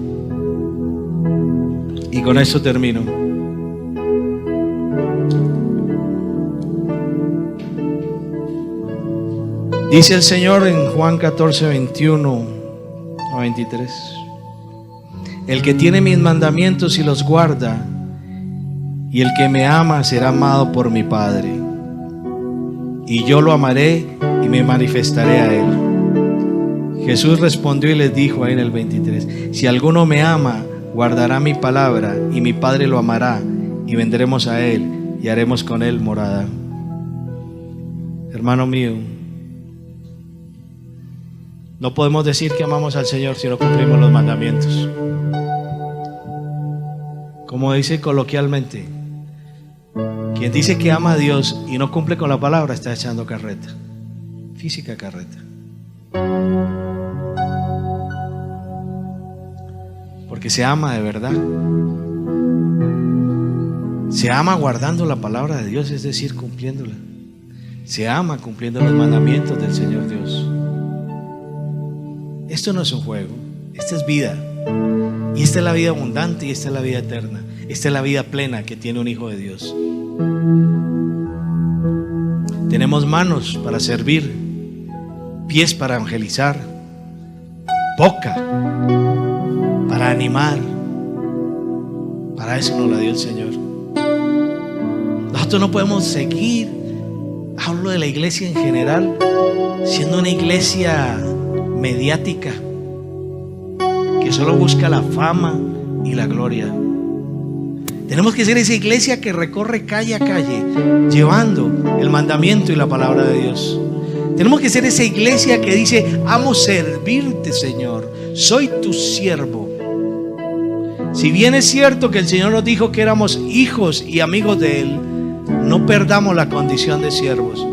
Y con esto termino. Dice el Señor en Juan 14, 21 a 23: el que tiene mis mandamientos y los guarda, y el que me ama será amado por mi Padre, y yo lo amaré y me manifestaré a él. Jesús respondió y les dijo ahí en el 23: si alguno me ama, guardará mi palabra, y mi Padre lo amará, y vendremos a él y haremos con él morada. Hermano mío, no podemos decir que amamos al Señor si no cumplimos los mandamientos. Como dice coloquialmente, quien dice que ama a Dios y no cumple con la palabra está echando carreta, física carreta. Porque se ama de verdad. Se ama guardando la palabra de Dios, es decir, cumpliéndola. Se ama cumpliendo los mandamientos del Señor Dios. Esto no es un juego, esta es vida. Y esta es la vida abundante y esta es la vida eterna. Esta es la vida plena que tiene un hijo de Dios. Tenemos manos para servir, pies para evangelizar, boca para animar. Para eso nos la dio el Señor. Nosotros no podemos seguir, hablo de la iglesia en general, siendo una iglesia mediática que solo busca la fama y la gloria. Tenemos que ser esa iglesia que recorre calle a calle llevando el mandamiento y la palabra de Dios. Tenemos que ser esa iglesia que dice: amo servirte, Señor, soy tu siervo. Si bien es cierto que el Señor nos dijo que éramos hijos y amigos de Él, no perdamos la condición de siervos.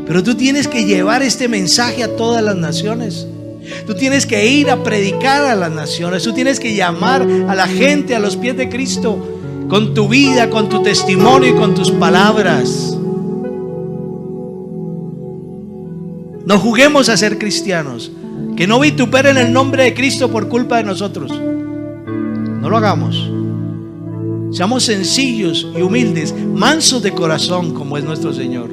Pero tú tienes que llevar este mensaje a todas las naciones. Tú tienes que ir a predicar a las naciones. Tú tienes que llamar a la gente a los pies de Cristo con tu vida, con tu testimonio y con tus palabras. No juguemos a ser cristianos. Que no vituperen el nombre de Cristo por culpa de nosotros. No lo hagamos. Seamos sencillos y humildes, mansos de corazón como es nuestro Señor,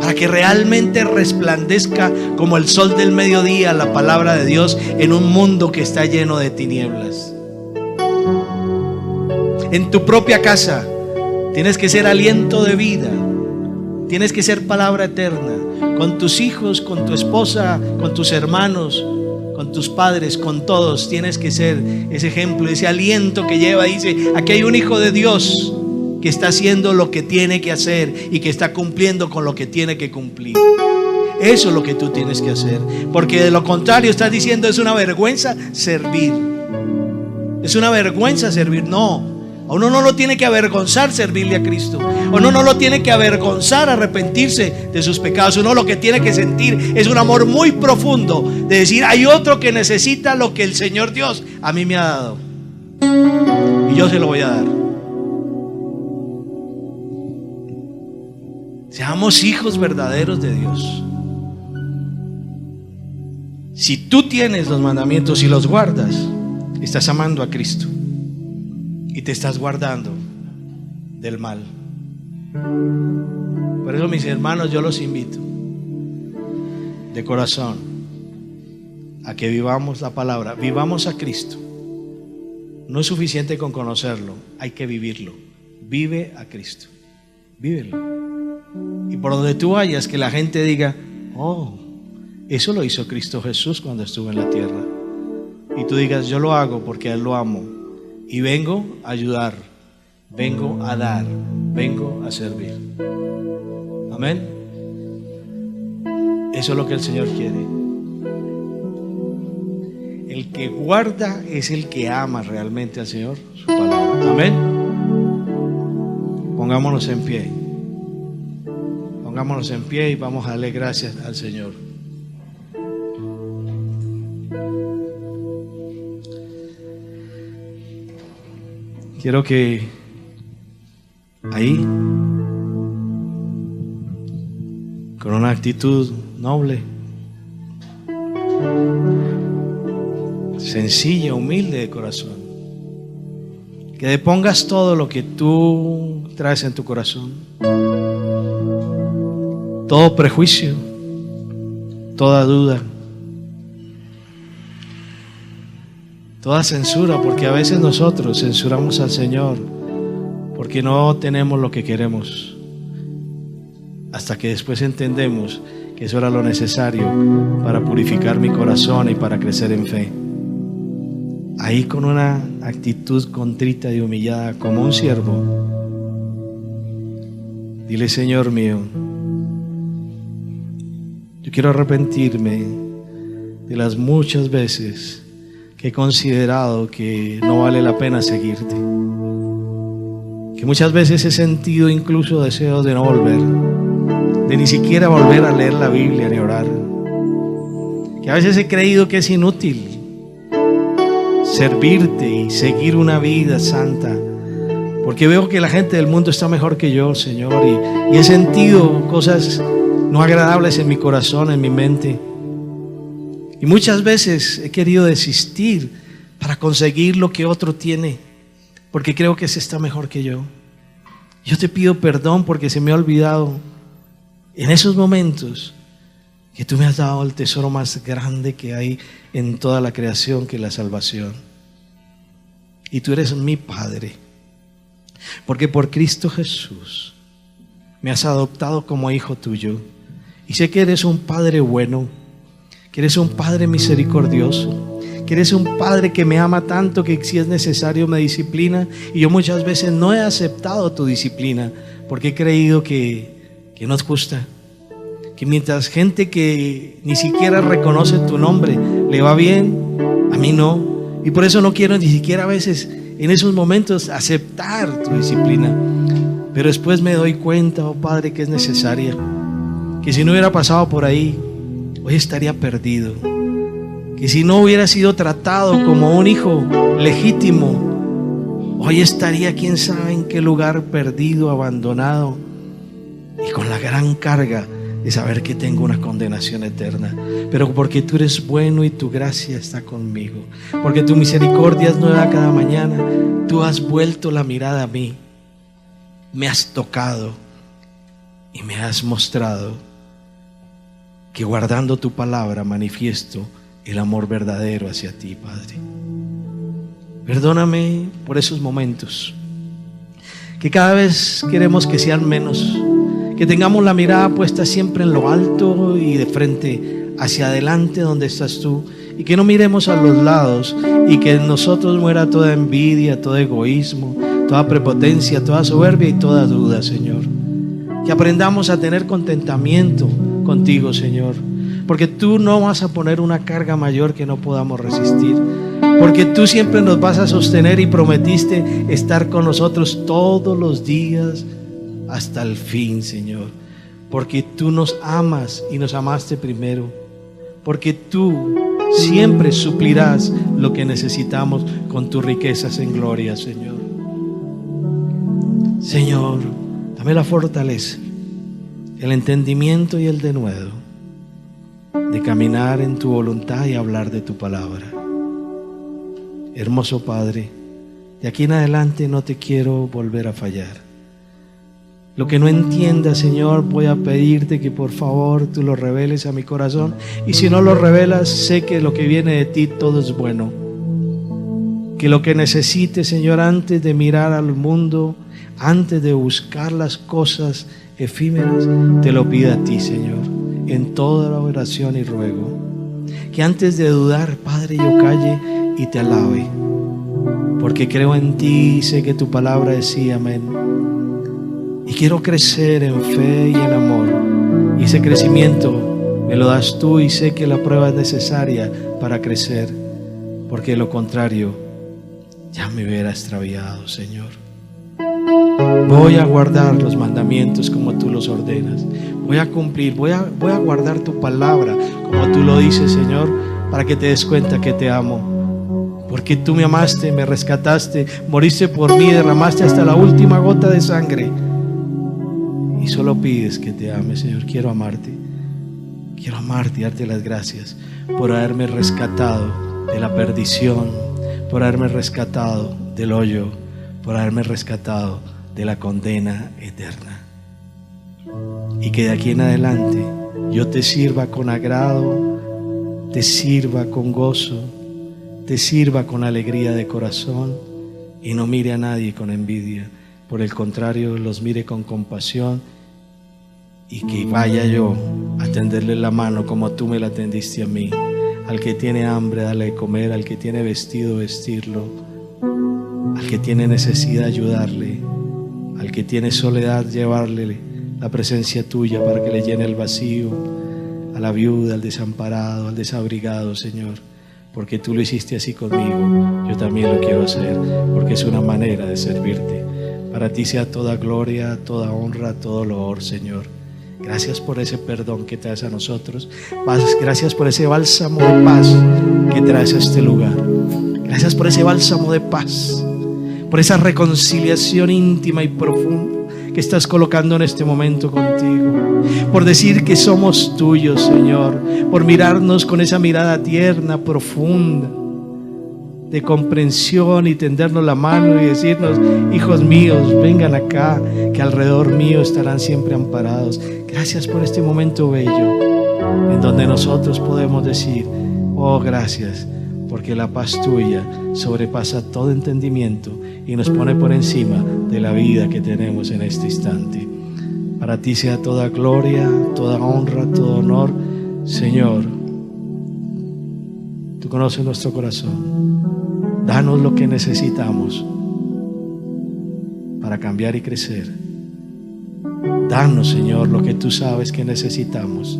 para que realmente resplandezca como el sol del mediodía la palabra de Dios en un mundo que está lleno de tinieblas. En tu propia casa tienes que ser aliento de vida, tienes que ser palabra eterna. Con tus hijos, con tu esposa, con tus hermanos, con tus padres, con todos tienes que ser ese ejemplo, ese aliento que lleva. Dice: aquí hay un hijo de Dios que está haciendo lo que tiene que hacer y que está cumpliendo con lo que tiene que cumplir. Eso es lo que tú tienes que hacer, porque de lo contrario estás diciendo: es una vergüenza servir. Es una vergüenza servir. No, a uno no lo tiene que avergonzar servirle a Cristo. A uno no lo tiene que avergonzar arrepentirse de sus pecados. Uno lo que tiene que sentir es un amor muy profundo de decir: hay otro que necesita lo que el Señor Dios a mí me ha dado y yo se lo voy a dar. Seamos hijos verdaderos de Dios. Si tú tienes los mandamientos y los guardas, estás amando a Cristo y te estás guardando del mal. Por eso, mis hermanos, yo los invito de corazón a que vivamos la palabra, vivamos a Cristo. No es suficiente con conocerlo, hay que vivirlo. Vive a Cristo, vívelo. Y por donde tú vayas, que la gente diga: oh, eso lo hizo Cristo Jesús cuando estuvo en la tierra. Y tú digas: yo lo hago porque a Él lo amo y vengo a ayudar, vengo a dar, vengo a servir. Amén. Eso es lo que el Señor quiere. El que guarda es el que ama realmente al Señor, su palabra. Amén. Pongámonos en pie. Pongámonos en pie y vamos a darle gracias al Señor. Quiero que ahí, con una actitud noble, sencilla, humilde de corazón, que depongas todo lo que tú traes en tu corazón, todo prejuicio, toda duda, toda censura, porque a veces nosotros censuramos al Señor porque no tenemos lo que queremos, hasta que después entendemos que eso era lo necesario para purificar mi corazón y para crecer en fe. Ahí, con una actitud contrita y humillada como un siervo, dile: Señor mío, yo quiero arrepentirme de las muchas veces que he considerado que no vale la pena seguirte, que muchas veces he sentido incluso deseos de no volver, de ni siquiera volver a leer la Biblia ni orar, que a veces he creído que es inútil servirte y seguir una vida santa, porque veo que la gente del mundo está mejor que yo, Señor, y he sentido cosas no agradables en mi corazón, en mi mente, y muchas veces he querido desistir para conseguir lo que otro tiene, porque creo que ese está mejor que yo. Yo te pido perdón porque se me ha olvidado en esos momentos que tú me has dado el tesoro más grande que hay en toda la creación, que es la salvación. Y tú eres mi Padre, porque por Cristo Jesús me has adoptado como hijo tuyo. Y sé que eres un Padre bueno, que eres un Padre misericordioso, que eres un Padre que me ama tanto que si es necesario me disciplina. Y yo muchas veces no he aceptado tu disciplina porque he creído que no es justa, que mientras gente que ni siquiera reconoce tu nombre le va bien, a mí no. Y por eso no quiero ni siquiera a veces en esos momentos aceptar tu disciplina. Pero después me doy cuenta, oh Padre, que es necesaria, que si no hubiera pasado por ahí, hoy estaría perdido, que si no hubiera sido tratado como un hijo legítimo, hoy estaría quién sabe en qué lugar, perdido, abandonado y con la gran carga de saber que tengo una condenación eterna. Pero porque tú eres bueno y tu gracia está conmigo, porque tu misericordia es nueva cada mañana, tú has vuelto la mirada a mí, me has tocado y me has mostrado que guardando tu palabra manifiesto el amor verdadero hacia ti, Padre. Perdóname por esos momentos que cada vez queremos que sean menos, que tengamos la mirada puesta siempre en lo alto y de frente hacia adelante donde estás tú, y que no miremos a los lados y que en nosotros muera toda envidia, todo egoísmo, toda prepotencia, toda soberbia y toda duda, Señor. Que aprendamos a tener contentamiento contigo, Señor, porque tú no vas a poner una carga mayor que no podamos resistir, porque tú siempre nos vas a sostener y prometiste estar con nosotros todos los días hasta el fin, Señor, porque tú nos amas y nos amaste primero, porque tú siempre suplirás lo que necesitamos con tus riquezas en gloria, Señor. Señor, dame la fortaleza, el entendimiento y el denuedo de caminar en tu voluntad y hablar de tu palabra. Hermoso Padre, de aquí en adelante no te quiero volver a fallar. Lo que no entienda, Señor, voy a pedirte que por favor tú lo reveles a mi corazón. Y si no lo revelas, sé que lo que viene de ti todo es bueno. Que lo que necesite, Señor, antes de mirar al mundo, antes de buscar las cosas efímeras, te lo pido a ti, Señor, en toda la oración y ruego. Que antes de dudar, Padre, yo calle y te alabe, porque creo en ti y sé que tu palabra es sí, amén. Y quiero crecer en fe y en amor, y ese crecimiento me lo das tú, y sé que la prueba es necesaria para crecer, porque de lo contrario ya me hubiera extraviado, Señor. Voy a guardar los mandamientos como tú los ordenas. Voy a cumplir, voy a guardar tu palabra como tú lo dices, Señor, para que te des cuenta que te amo. Porque tú me amaste, me rescataste, moriste por mí, derramaste hasta la última gota de sangre. Y solo pides que te ame, Señor. Quiero amarte y darte las gracias por haberme rescatado de la perdición, por haberme rescatado del hoyo, por haberme rescatado de la condena eterna. Y que de aquí en adelante yo te sirva con agrado, te sirva con gozo, te sirva con alegría de corazón, y no mire a nadie con envidia. Por el contrario, los mire con compasión, y que vaya yo a tenderle la mano como tú me la tendiste a mí. Al que tiene hambre, dale de comer; al que tiene vestido, vestirlo; al que tiene necesidad, ayudarle; al que tiene soledad, llevarle la presencia tuya para que le llene el vacío; a la viuda, al desamparado, al desabrigado, Señor. Porque tú lo hiciste así conmigo, yo también lo quiero hacer, porque es una manera de servirte. Para ti sea toda gloria, toda honra, todo loor, Señor. Gracias por ese perdón que traes a nosotros. Gracias por ese bálsamo de paz que traes a este lugar. Gracias por ese bálsamo de paz, por esa reconciliación íntima y profunda que estás colocando en este momento contigo, por decir que somos tuyos, Señor, por mirarnos con esa mirada tierna, profunda, de comprensión, y tendernos la mano y decirnos: hijos míos, vengan acá, que alrededor mío estarán siempre amparados. Gracias por este momento bello en donde nosotros podemos decir: oh, gracias, porque la paz tuya sobrepasa todo entendimiento y nos pone por encima de la vida que tenemos en este instante. Para ti sea toda gloria, toda honra, todo honor, Señor. Tú conoces nuestro corazón. Danos lo que necesitamos para cambiar y crecer. Danos, Señor, lo que tú sabes que necesitamos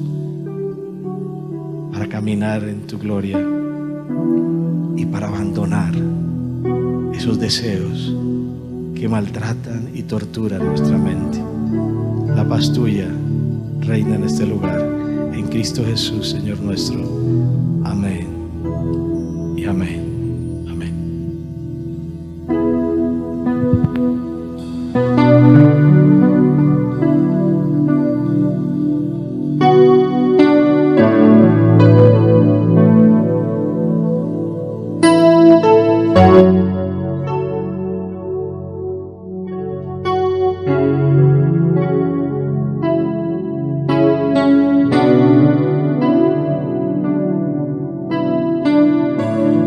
para caminar en tu gloria y para abandonar esos deseos que maltratan y torturan nuestra mente. La paz tuya reina en este lugar, en Cristo Jesús, Señor nuestro. Amén y amén.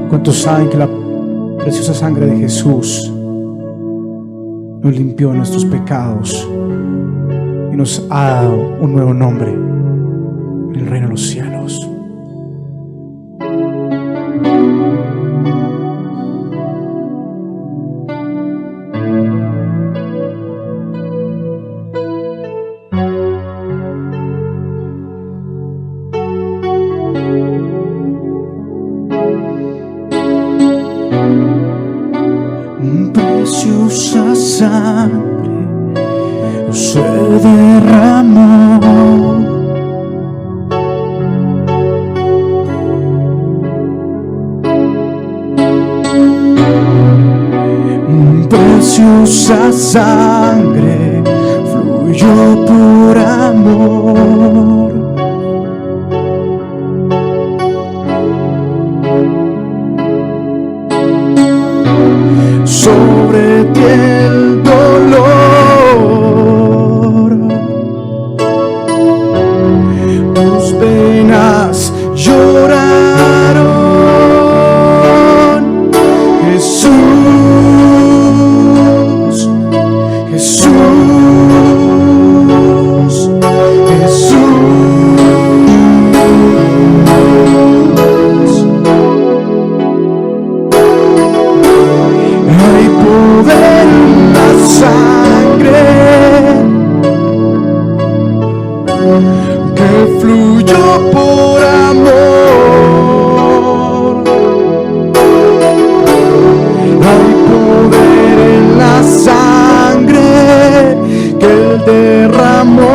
¿Cuántos saben que la preciosa sangre de Jesús nos limpió nuestros pecados y nos ha dado un nuevo nombre en el reino de los cielos? Preciosa sangre se derramó, preciosa sangre fluyó por amor. Sobre ti el dolor por amor. Hay poder en la sangre que Él derramó.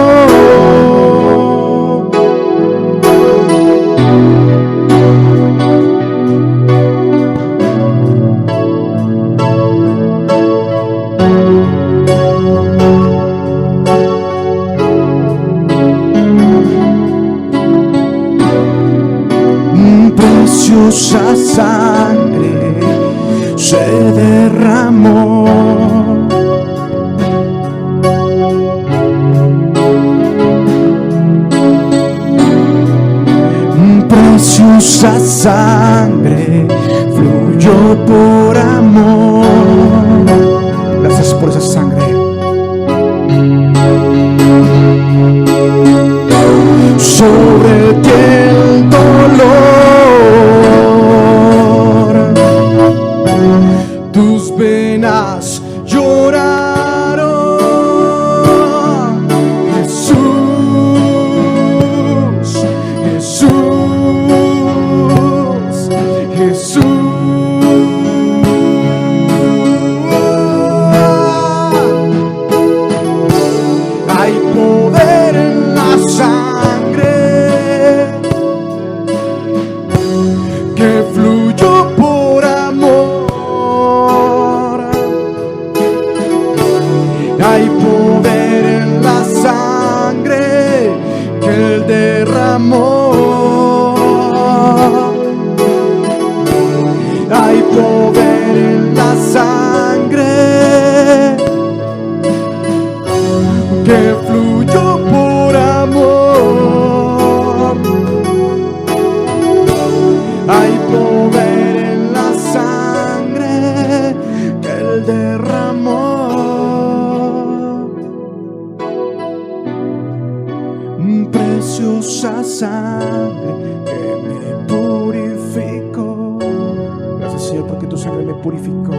Preciosa sangre se derramó. Preciosa sangre fluyó por amor. Gracias por esa sangre. Sobre ti el dolor, tus venas lloraron. Jesús, Jesús, Jesús. Hay poder en la sangre que fluyó por amor. Hay poder en la sangre que Él derramó. Hay poder en la sangre que fluyó por amor. Hay poder en la sangre que Él derramó. Preciosa sangre que me purificó. Gracias, Señor, porque tu sangre me purificó.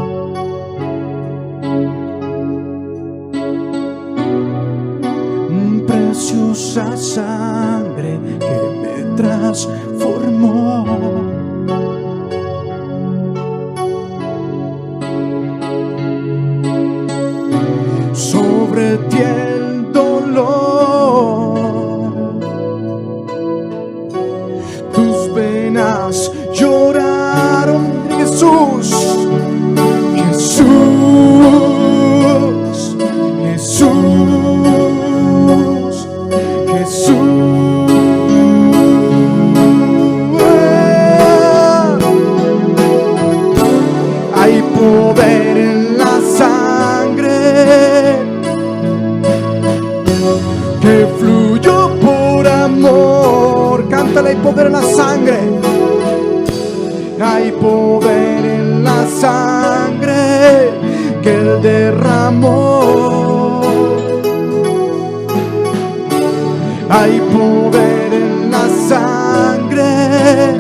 Preciosa sangre que me transformó. Sobre ti el dolor, tus venas lloraron. Jesús, Jesús, Jesús, Jesús. Hay poder en la sangre que fluyó por amor. Cántale, hay poder en la sangre. Hay poder en la sangre que Él derramó. Hay poder en la sangre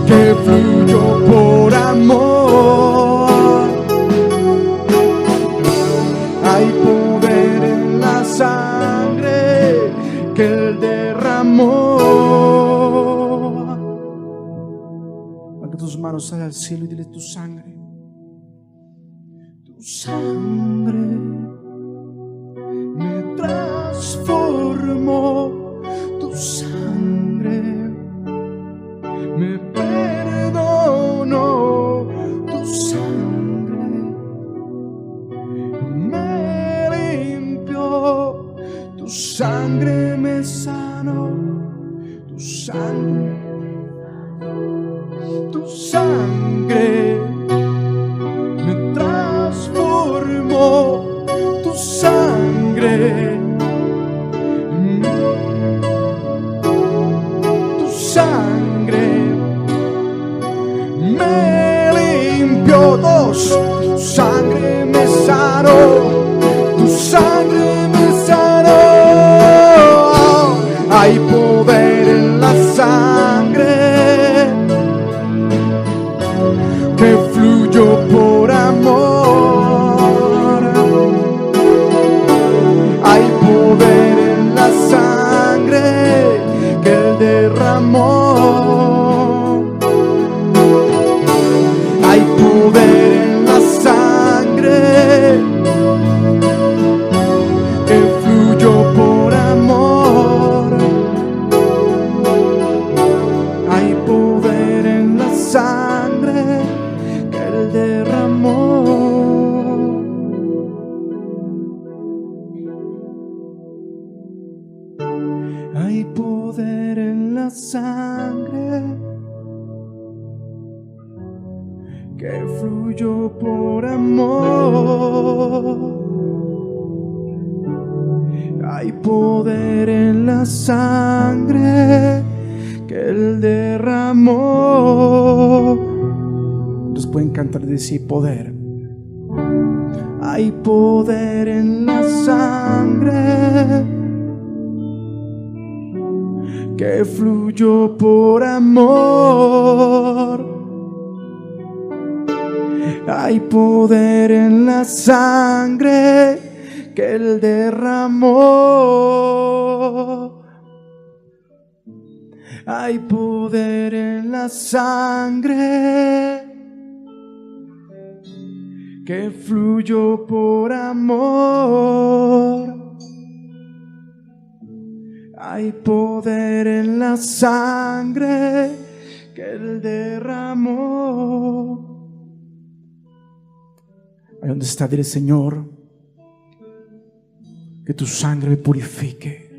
que fluyó por amor. Hay poder en la sangre que Él derramó. Levanta tus manos al cielo y dile: tu sangre, tu sangre me transformó, tu sangre me perdonó, tu sangre me limpió, tu sangre me sanó, tu sangre, tu sangre me transformó, tu sangre, tu sangre me limpió. Dos, tu sangre me sanó, tu sangre me sanó. Hay poder en la sangre que fluyó por amor. Hay poder en la sangre Hay poder en la sangre que fluyó por amor. Hay poder en la sangre que Él derramó. Entonces pueden cantar y decir poder. Hay poder en la sangre que fluyó por amor. Hay poder en la sangre que Él derramó. Hay poder en la sangre que fluyó por amor. Hay poder en la sangre que Él derramó. Ahí donde está, dile: Señor, que tu sangre me purifique,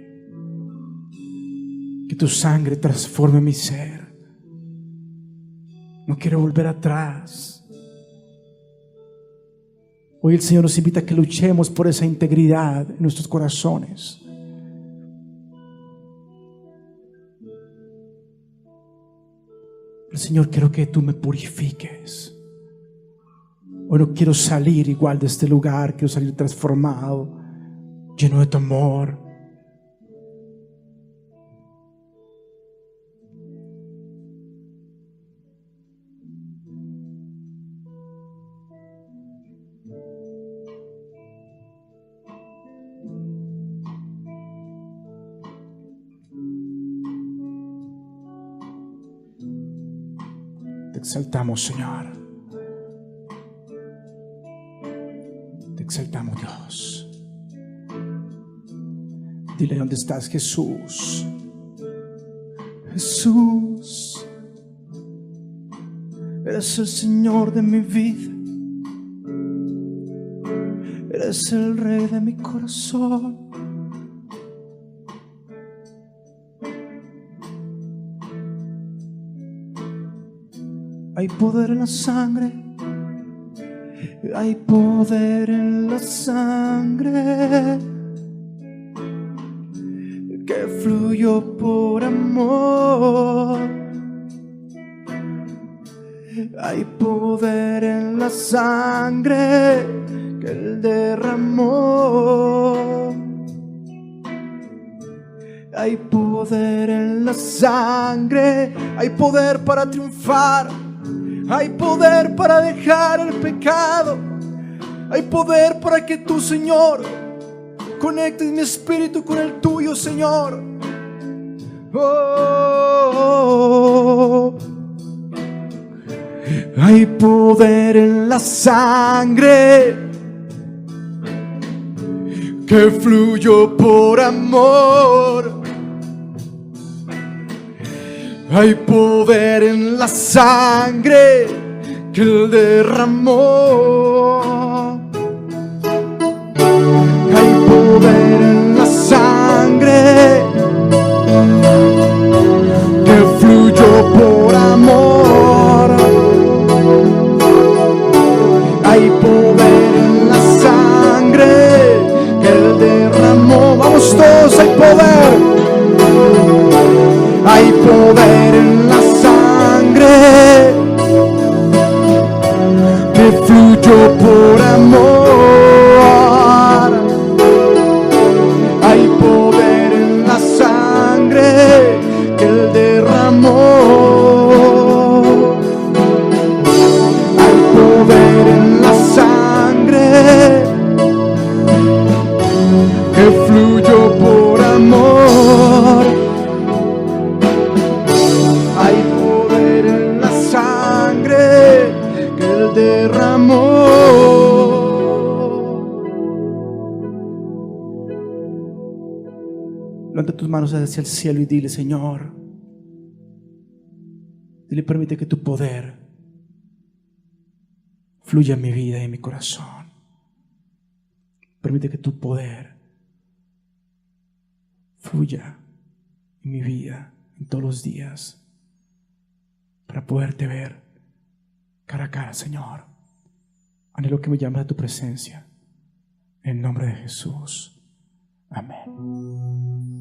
que tu sangre transforme mi ser. No quiero volver atrás. Hoy el Señor nos invita a que luchemos por esa integridad en nuestros corazones. Pero Señor, quiero que tú me purifiques. Hoy no quiero salir igual de este lugar, quiero salir transformado, lleno de tu amor. Te exaltamos, Señor. Te exaltamos, Dios. Dile: ¿dónde estás, Jesús? Jesús, eres el Señor de mi vida. Eres el Rey de mi corazón. Hay poder en la sangre. Hay poder en la sangre que fluyó por amor. Hay poder en la sangre que Él derramó. Hay poder en la sangre. Hay poder para triunfar. Hay poder para dejar el pecado. Hay poder para que tú, Señor, conectes mi espíritu con el tuyo, Señor. Oh. Hay poder en la sangre que fluyó por amor. Hay poder en la sangre que Él derramó. Hay poder en la sangre que fluyó por amor. Hay poder en la sangre que Él derramó. Vamos todos, hay poder. Hay poder en la sangre que fluyó por amor. Hay poder en la sangre que Él derramó. Hay poder en la sangre que fluyó por amor. Hay poder en la sangre que Él derramó. Levanta tus manos hacia el cielo y dile: Señor, dile: permite que tu poder fluya en mi vida y en mi corazón. Permite que tu poder fluya en mi vida, en todos los días, para poderte ver cara a cara, Señor. Anhelo que me llames a tu presencia. En el nombre de Jesús. Amén.